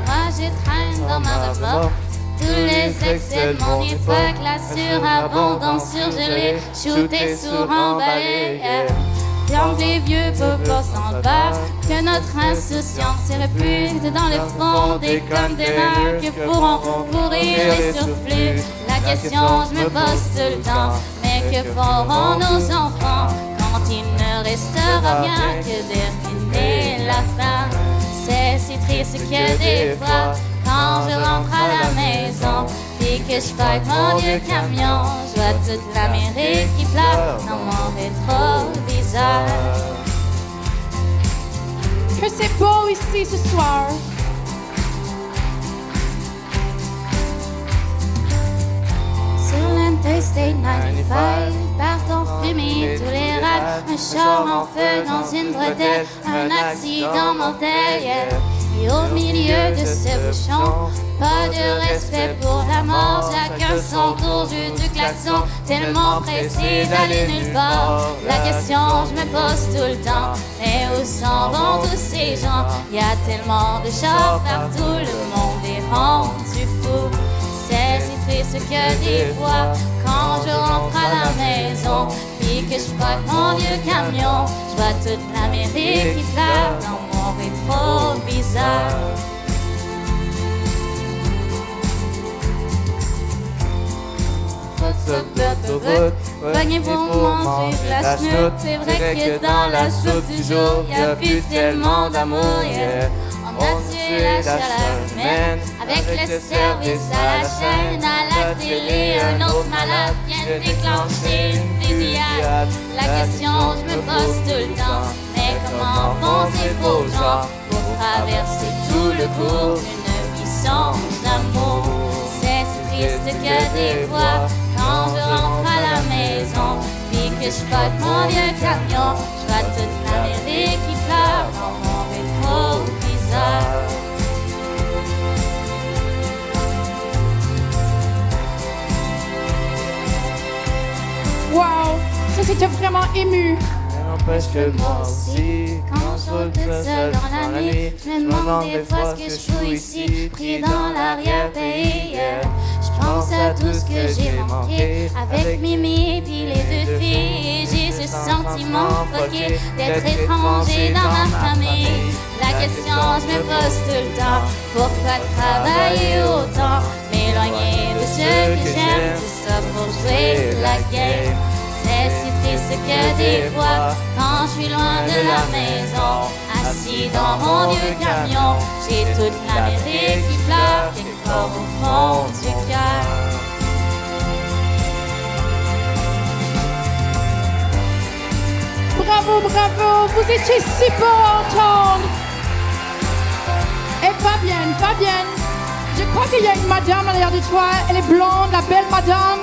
Moi je traîne dans ma remorque tous les excès de mon époque, la surabondance surgelée, shootée sur emballé. Comme les vieux peuples s'en battent, que notre insouciance est réputée dans le fond des containers que pourront pourrir les surplus. La question je me pose tout le temps, mais que feront nos enfants quand il ne restera rien que d'herminer la fin? C'est si triste que des fois, quand je rentre à la maison, puis que je fight mon vieux camion, je vois toute l'Amérique qui pleure dans mon rétroviseur. Que c'est beau ici ce soir! Sur l'Interstate 95, partent fumer tous les rats, un char en feu dans une bretelle, un accident mortel, yeah. Et au milieu de ce bouchon, pas de respect pour la mort, chacun son tour, jeu du klaxon, tellement pressé d'aller nulle part. La question je me pose tout le temps, mais où s'en vont tous ces gens? Y a tellement de chars partout, le monde est rendu fou. C'est si triste que des fois, quand je rentre à la maison, puis que je passe mon vieux camion, je vois toute l'Amérique qui pleure dans mon rétroviseur. L'autoroute, pognez pour manger de la chenoute. C'est vrai que dans la soupe du jour, y a plus tellement d'amour, yeah. On a tué la chaleur humaine avec le service à la chaîne, à la télé. Un autre malade vient de déclencher une fusillade. La question je me pose tout le temps, mais comment font ces pauvres gens pour traverser tout le cours d'une vie sans amour? C'est si triste que des fois, quand je rentre à la maison, puis que je porte mon vieux camion, je vois toute l'Amérique qui pleure dans mon rétroviseur. Wow! Ça c'était vraiment ému! N'empêche que moi aussi, quand je roule toute seule dans la nuit, je me demande des fois ce que je fous ici, pris dans l'arrière-pays. Je pense à tout ce que j'ai manqué avec Mimi et puis les deux filles. Et j'ai ce sentiment foqué d'être étranger dans ma famille. La question je me pose tout le temps, pourquoi travailler autant? M'éloigner de ceux que j'aime, c'est ça pour jouer la game. C'est si triste que des fois, quand je suis loin de la maison, assis dans mon vieux camion, j'ai toute l'Amérique qui pleure quelque part au fond du cœur. Bravo, bravo! Vous étiez si beau à entendre! Et Fabienne, je crois qu'il y a une madame à l'arrière de toi. Elle est blonde, la belle madame,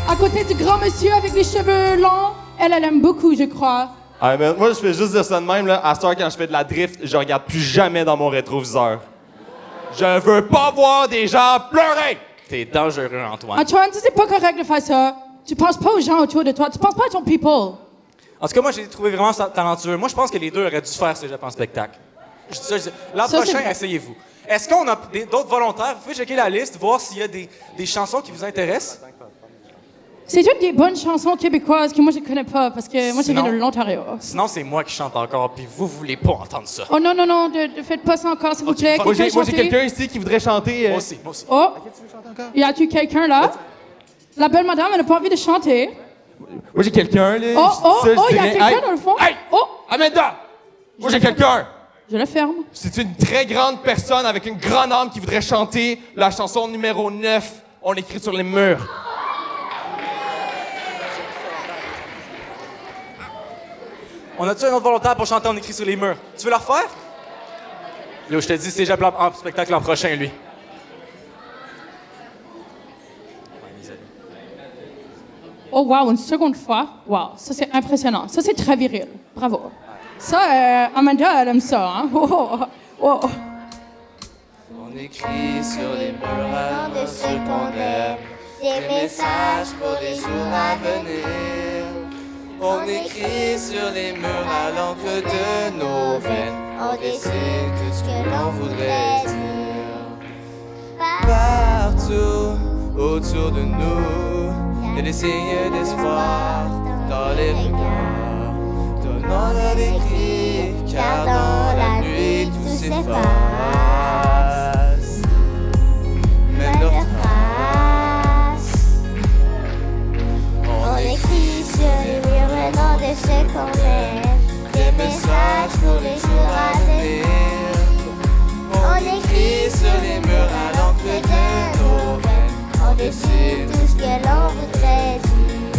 à côté du grand monsieur avec les cheveux longs. Elle aime beaucoup, je crois. Ah, mais moi, je fais juste dire ça de même, là. À cette heure, quand je fais de la drift, je regarde plus jamais dans mon rétroviseur. Je veux pas voir des gens pleurer! T'es dangereux, Antoine. Antoine, c'est pas correct de faire ça. Tu penses pas aux gens autour de toi. Tu penses pas à ton people. En tout cas, moi, j'ai trouvé vraiment talentueux. Moi, je pense que les deux auraient dû faire Cégep en spectacle. Je dis ça, je dis- L'an Ça, c'est prochain, vrai. essayez-vous. Est-ce qu'on a d'autres volontaires? Vous pouvez checker la liste, voir s'il y a des chansons qui vous intéressent. C'est toutes des bonnes chansons québécoises que moi je connais pas parce que moi je viens de Sinon- l'Ontario. Sinon, c'est moi qui chante encore, puis vous voulez pas entendre ça. Oh non, non, non, ne faites pas ça encore, s'il vous plaît. Moi, j'ai chanter? quelqu'un ici qui voudrait chanter. Moi aussi, moi aussi. Oh, y a-tu quelqu'un là? La belle madame, elle n'a pas envie de chanter. Moi, j'ai quelqu'un, là. Oh, oh, Ça, je oh, y a dirais, quelqu'un hey, dans le fond. Hey! Oh, Amanda! Moi, j'ai quelqu'un! je le ferme. C'est une très grande personne avec une grande âme qui voudrait chanter la chanson numéro 9, On écrit sur les murs. On a-tu un autre volontaire pour chanter On écrit sur les murs? Tu veux la refaire? Là, je te dis, c'est déjà en spectacle l'an prochain, lui. Oh wow, une seconde fois. Wow, ça c'est impressionnant. Ça c'est très viril. Bravo. Ça, Amanda, elle aime ça, hein? Oh, oh, oh. On écrit sur les murs de ce qu'on aime, des messages pour les jours à venir. On écrit sur les murs à l'encre de nos veines, on dessine tout ce que l'on voudrait dire. Partout autour de nous, il y a des signes d'espoir dans les regards, donnant leur écrit, car dans la nuit tout s'efface. Même leurs traces. On écrit sur les murs maintenant de ce qu'on aime, des messages pour les jours à venir. On écrit sur les murs à l'encre de nos veines, on dessine tout ce que l'on voudrait dire.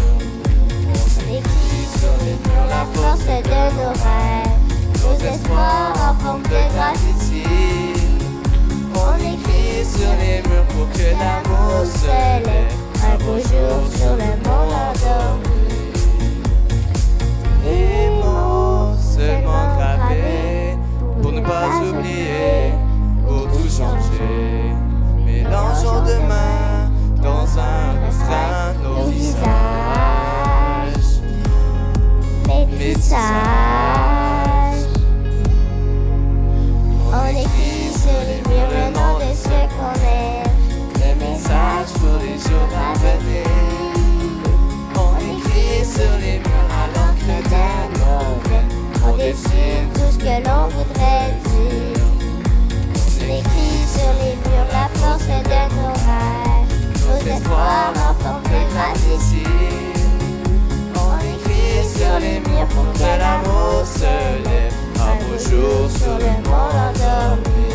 On écrit sur les murs la force de nos rêves, nos espoirs en forme de graffiti. On écrit sur les murs pour que l'amour se lève un beau jour sur le monde endormi. Des mots seulement gravés pour ne pas oublier, pour tout changer. Mélangeons demain dans un refrain nos visages. Métissage. On écrit sur les murs le nom de ce qu'on aime, des messages pour les jours à venir. On écrit sur les murs à l'encre de nos veines, on dessine tout ce que l'on voudrait dire. On écrit sur les murs la force de nos rêves, nos espoirs en forme de graffiti. On écrit sur les murs pour que l'amour se lève un beau jour sur le monde endormi.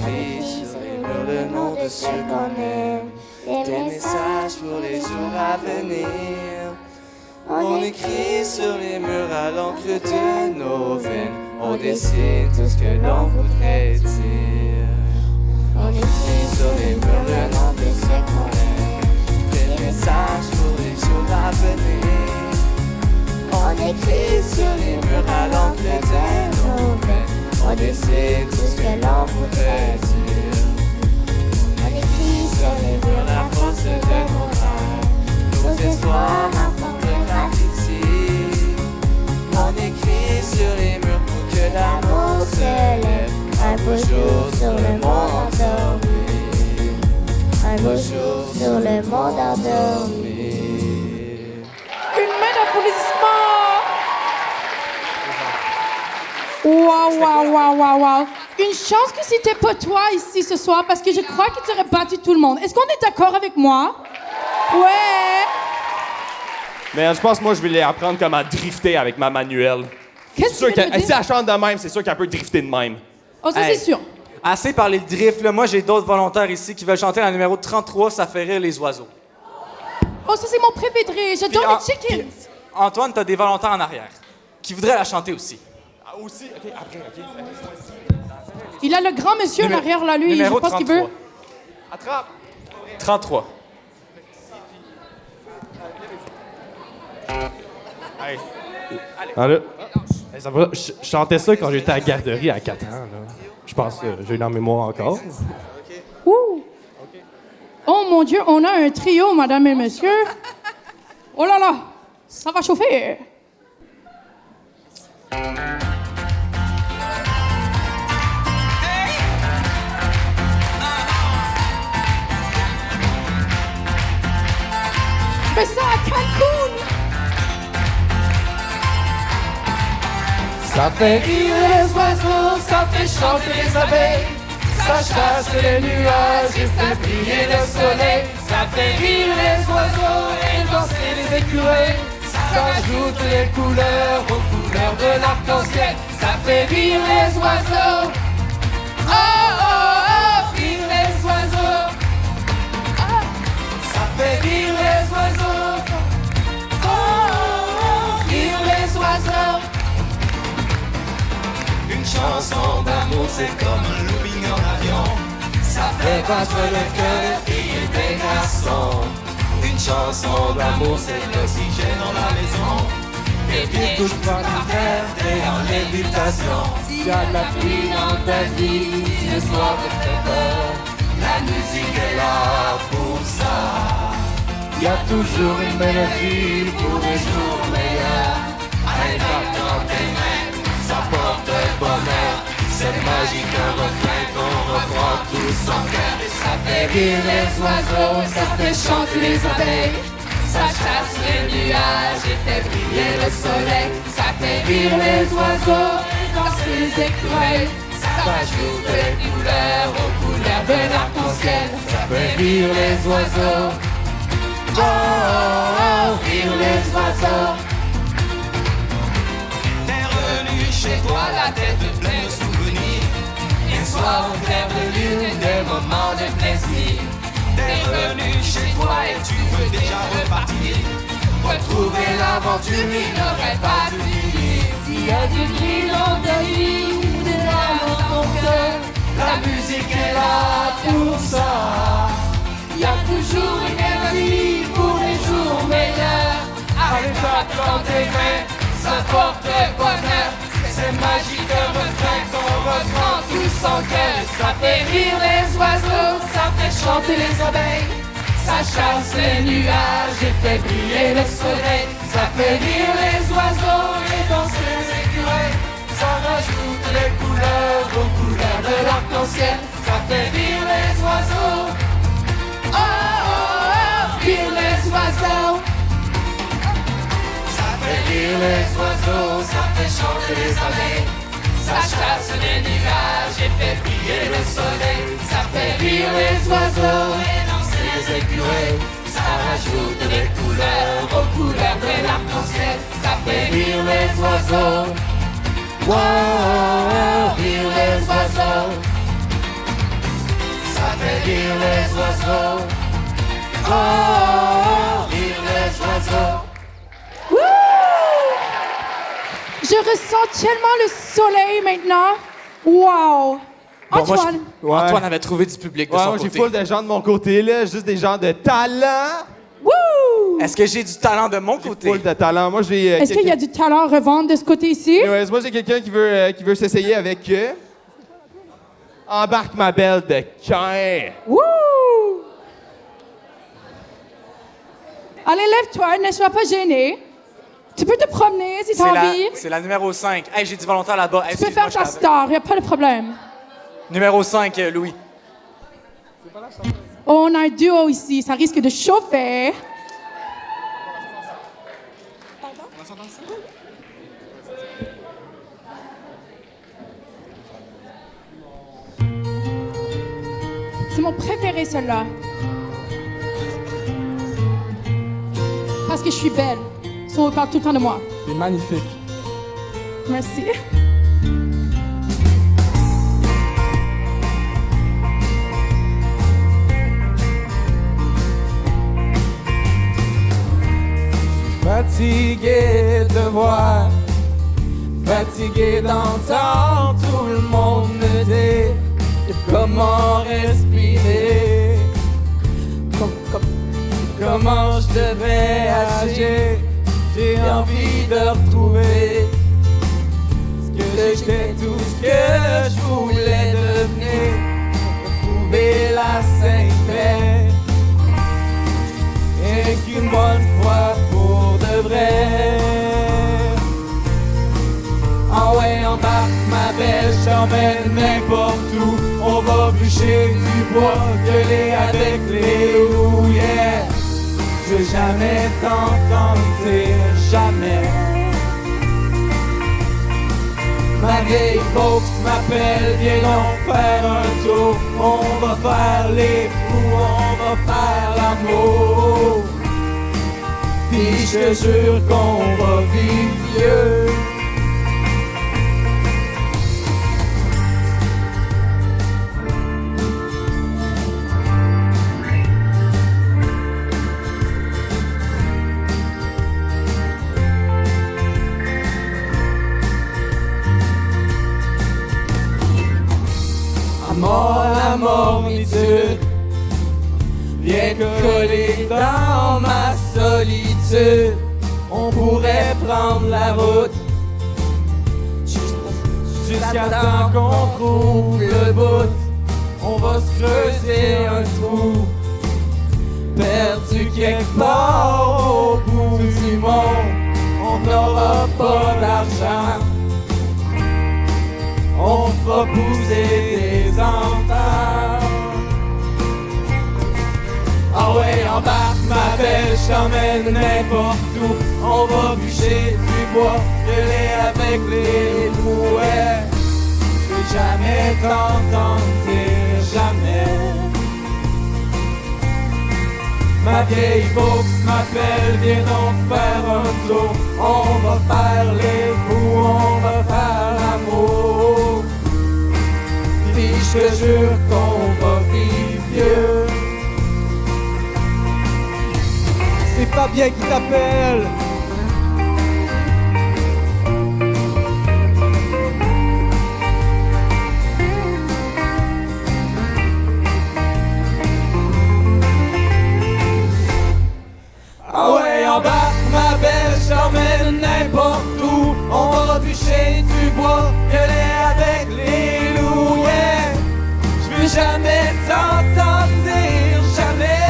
On écrit sur les murs le nom de ceux qu'on aime, des messages pour les jours à venir. On écrit sur les murs à l'encre de nos veines, on dessine tout ce que l'on voudrait dire. On écrit sur les murs le nom de ceux qu'on aime, des messages pour les jours à venir. On écrit sur les murs à l'encre de nos veines, on dessine tout ce que l'on voudrait dire. On écrit sur les murs la force de nos rêves, nos espoirs en forme de graffiti. On écrit sur les murs pour que l'amour se lève un beau jour sur le monde endormi. Un beau jour sur le monde endormi. Une main d'applaudissement! Wow, wow, wow, wow, wow. Une chance que c'était pas toi ici ce soir parce que je crois que tu aurais battu tout le monde. Est-ce qu'on est d'accord avec moi? Ouais! Mais je pense, moi, je vais les apprendre comment drifter avec ma manuelle. Qu'est-ce que tu veux me Si dire? elle chante de même, c'est sûr qu'elle peut drifter de même. Oh, ça Hey. c'est sûr. Assez parlé de drift, là. Moi, j'ai d'autres volontaires ici qui veulent chanter la numéro 33, Ça fait rire les oiseaux. Oh, ça c'est mon préféré. J'adore Puis, les chickens. puis, Antoine, t'as des volontaires en arrière qui voudraient la chanter aussi. Ah, aussi? OK, après, OK. Il a le grand monsieur en arrière là, lui. Je Numéro pense qu'il veut. 33. Attrape. 33. Hey. Ah, là. Hey, ça va. Je chantais ça quand j'étais à la garderie à 4 ans. Là. Je pense que j'ai dans la mémoire encore. Ouh. Oh mon Dieu, on a un trio, madame et monsieur. Oh là là, ça va chauffer. fais ça à Cancun. Ça fait rire les oiseaux, ça fait chanter les abeilles, ça chasse les nuages et fait briller le soleil. Ça fait rire les oiseaux et danser les écureuils, ça ajoute les couleurs aux couleurs de l'arc-en-ciel. Ça fait rire les oiseaux. Oh, oh, oh, rire les oiseaux. Oh. Ça fait rire les oiseaux. Oh, oh, oh, rire les oiseaux. Une chanson d'amour, c'est comme un looping en avion. Ça fait battre le cœur des filles et des garçons. Une chanson d'amour, c'est l'oxygène dans la maison. Les pieds touchent par la terre, t'es en lévitation. S'il y a de la pluie dans ta vie, si le soir te fait peur, la musique est là pour ça. Il y a toujours une mélodie pour les jours meilleurs. Elle va dans tes mains, ça porte bonheur. C'est magique, un refrain qu'on reprend tous en cœur. Et ça fait rire les oiseaux, ça fait chanter les abeilles, ça chasse les nuages et fait briller le soleil. Ça fait rire les oiseaux et danser les écureuils, ça ajoute les couleurs aux couleurs de l'arc-en-ciel. Ça fait rire les oiseaux. Oh, oh, oh, rire les oiseaux. T'es revenu chez toi, la tête pleine de souvenirs. Un soir au clair de lune, des moments de plaisir. T'es revenu chez toi et tu veux déjà repartir. Retrouver l'aventure, il n'aurait pas dû finir. S'il y a du gris dans ta vie, des larmes dans ton cœur, la musique est là pour ça. Il y a toujours une mélodie pour les jours meilleurs. Avec-toi dans tes mains, ça porte bonheur. C'est magique, un refrain qu'on reprend tous en cœur. Ça fait rire les oiseaux, ça fait chanter les abeilles, ça chasse les nuages et fait briller le soleil. Ça fait rire les oiseaux et danser les écureuils, ça rajoute les couleurs aux couleurs de l'arc-en-ciel. Ça fait rire les oiseaux. Oh, oh, oh, rire les oiseaux. Ça fait rire les oiseaux, ça fait chanter les abeilles, ça chasse les nuages et fait briller le soleil. Ça fait rire les oiseaux et danser les écureuils, ça rajoute les couleurs aux couleurs de l'arc-en-ciel. Ça fait rire les oiseaux. Oh, oh, oh, rire les oiseaux. Ça fait rire les oiseaux. Oh, oh, oh, rire les oiseaux. Je ressens tellement le soleil maintenant. Wow! Bon, Antoine! Antoine avait trouvé du public de son côté. J'ai full de gens de mon côté, là. Juste des gens de talent. Wouh! Est-ce que j'ai du talent de mon côté? Full de talent. Moi, j'ai... Est-ce qu'il y a du talent à revendre de ce côté-ci? Ouais, moi, j'ai quelqu'un qui veut s'essayer avec... Embarque ma belle de Caen. Wouh! Allez, lève-toi, ne sois pas gêné. Tu peux te promener si tu as envie. C'est la numéro 5. Hey, j'ai du volontaire là-bas. Tu peux faire ta star, y a pas de problème. Numéro 5, Louis. Oh, on a un duo ici, ça risque de chauffer. C'est mon préféré, celui-là. Parce que je suis belle. On parle tout le temps de moi. C'est magnifique. Merci. Fatigué de voir, fatigué d'entendre tout le monde me dire comment respirer, comment je devrais agir. J'ai envie de retrouver ce que j'étais, tout ce que je voulais devenir, retrouver la sainte paix, et qu'une bonne fois pour de vrai. Ah ouais, embarque ma belle, je t'emmène n'importe où, on va bûcher du bois, gueuler avec les loups, yeah. Je veux jamais t'entendre dire jamais. Ma vieille folks m'appelle, viens donc faire un tour. On va faire les fous, on va faire l'amour. Puis je te jure qu'on va vivre vieux. La mornitude vient coller dans ma solitude. On pourrait prendre la route jusqu'à temps qu'on trouve le bout. On va se creuser un trou perdu quelque part au bout du monde. On n'aura pas d'argent, on fera pousser des enfants. Ah ouais, embarque ma belle, je t'emmène n'importe où. On va bûcher du bois, gueuler avec les bouets. Je veux jamais t'entendre dire jamais. Ma vieille folks m'appelle, viens donc faire un tour. On va faire les fous, on va faire l'amour. Puis je te jure qu'on va vivre vieux. C'est Fabien qui t'appelle. Ah ouais, embarque ma belle, je t'emmène n'importe où. On va bûcher du bois, gueuler avec les loups, yeah. Je veux jamais t'entendre dire jamais.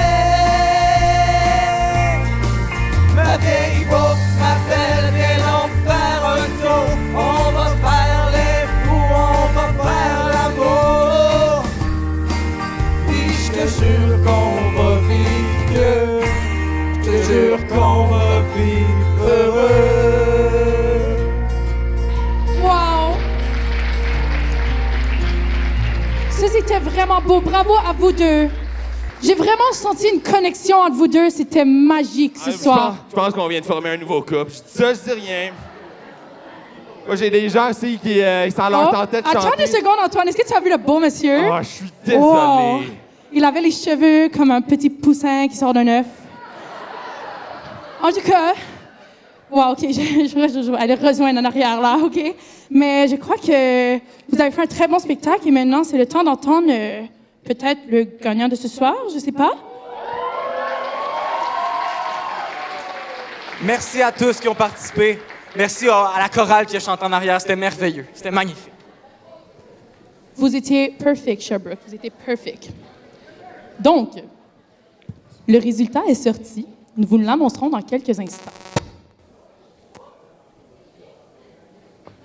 Ma vieille box m'appelle, viens donc faire un tour. On va faire les fous, on va faire l'amour. Puis je te jure qu'on va vivre vieux. Je te jure qu'on va vivre heureux. Wow! Ça, c'était vraiment beau. Bravo à vous deux. J'ai vraiment senti une connexion entre vous deux. C'était magique ce soir. Je pense qu'on vient de former un nouveau couple. Je dis ça, je dis rien. Moi, j'ai des gens aussi qui sont leur tentait de chanter. Attends une seconde, Antoine. Est-ce que tu as vu le beau monsieur? Oh, je suis désolé. Wow. Il avait les cheveux comme un petit poussin qui sort d'un œuf. En tout cas, wow, OK, je vais aller rejoindre en arrière là, OK? Mais je crois que vous avez fait un très bon spectacle et maintenant, c'est le temps d'entendre peut-être le gagnant de ce soir, je sais pas. Merci à tous qui ont participé. Merci à la chorale qui a chanté en arrière. C'était merveilleux. C'était magnifique. Vous étiez perfect, Sherbrooke. Vous étiez perfect. Donc, le résultat est sorti. Nous vous l'annoncerons dans quelques instants.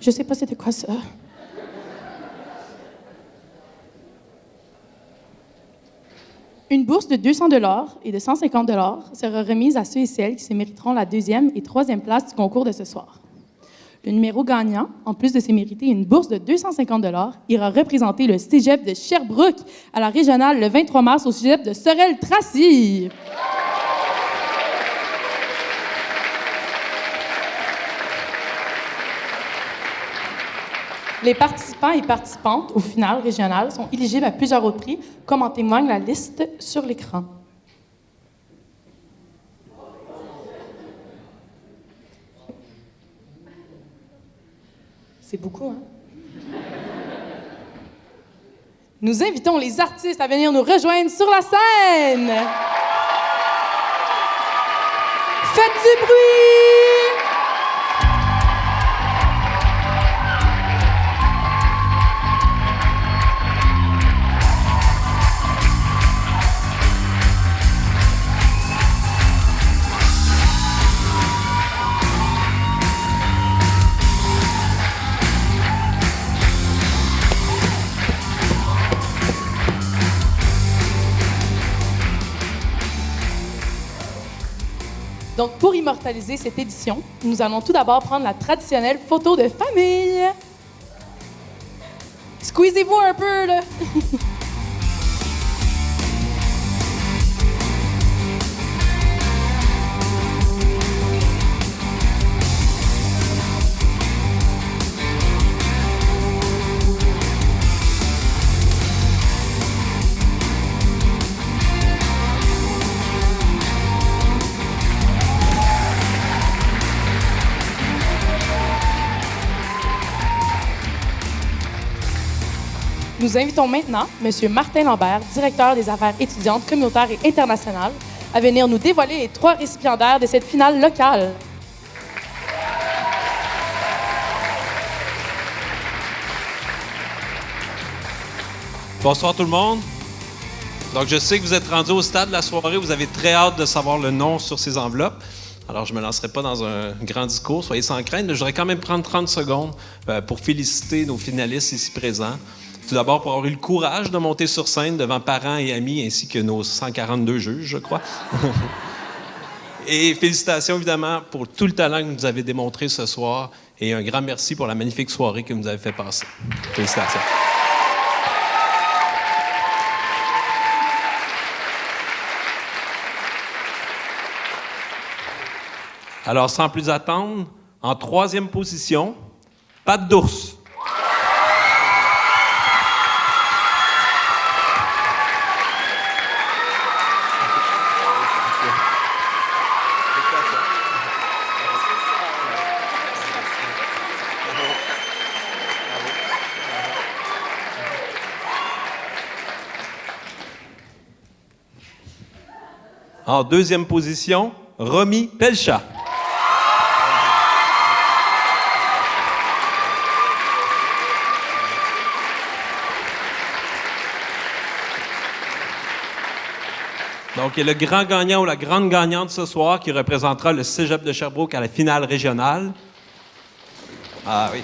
Je sais pas c'était quoi ça. Une bourse de 200 $ et de 150 $ sera remise à ceux et celles qui se mériteront la 2e et 3e place du concours de ce soir. Le numéro gagnant, en plus de se mériter une bourse de 250 $, ira représenter le cégep de Sherbrooke à la régionale le 23 mars au cégep de Sorel-Tracy. Les participants et participantes au final régional sont éligibles à plusieurs autres prix, comme en témoigne la liste sur l'écran. C'est beaucoup, hein? Nous invitons les artistes à venir nous rejoindre sur la scène. Faites du bruit! Donc, pour immortaliser cette édition, nous allons tout d'abord prendre la traditionnelle photo de famille. Squeezez-vous un peu, là. Nous invitons maintenant M. Martin Lambert, directeur des affaires étudiantes, communautaires et internationales, à venir nous dévoiler les 3 récipiendaires de cette finale locale. Bonsoir tout le monde. Donc je sais que vous êtes rendus au stade de la soirée, vous avez très hâte de savoir le nom sur ces enveloppes. Alors je ne me lancerai pas dans un grand discours, soyez sans crainte, mais je voudrais quand même prendre 30 secondes pour féliciter nos finalistes ici présents. Tout d'abord, pour avoir eu le courage de monter sur scène devant parents et amis, ainsi que nos 142 juges, je crois. Et félicitations, évidemment, pour tout le talent que vous avez démontré ce soir. Et un grand merci pour la magnifique soirée que vous nous avez fait passer. Félicitations. Alors, sans plus attendre, en 3e position, Patte d'ours. En 2e position, Romy Pelchat. Donc, il y a le grand gagnant ou la grande gagnante ce soir qui représentera le Cégep de Sherbrooke à la finale régionale. Ah oui.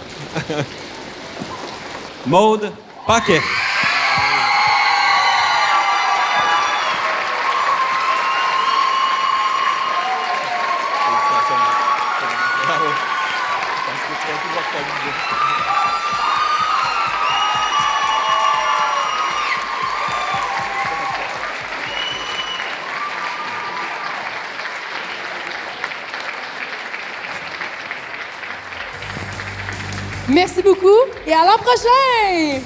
Maude Paquet. Merci beaucoup et à l'an prochain!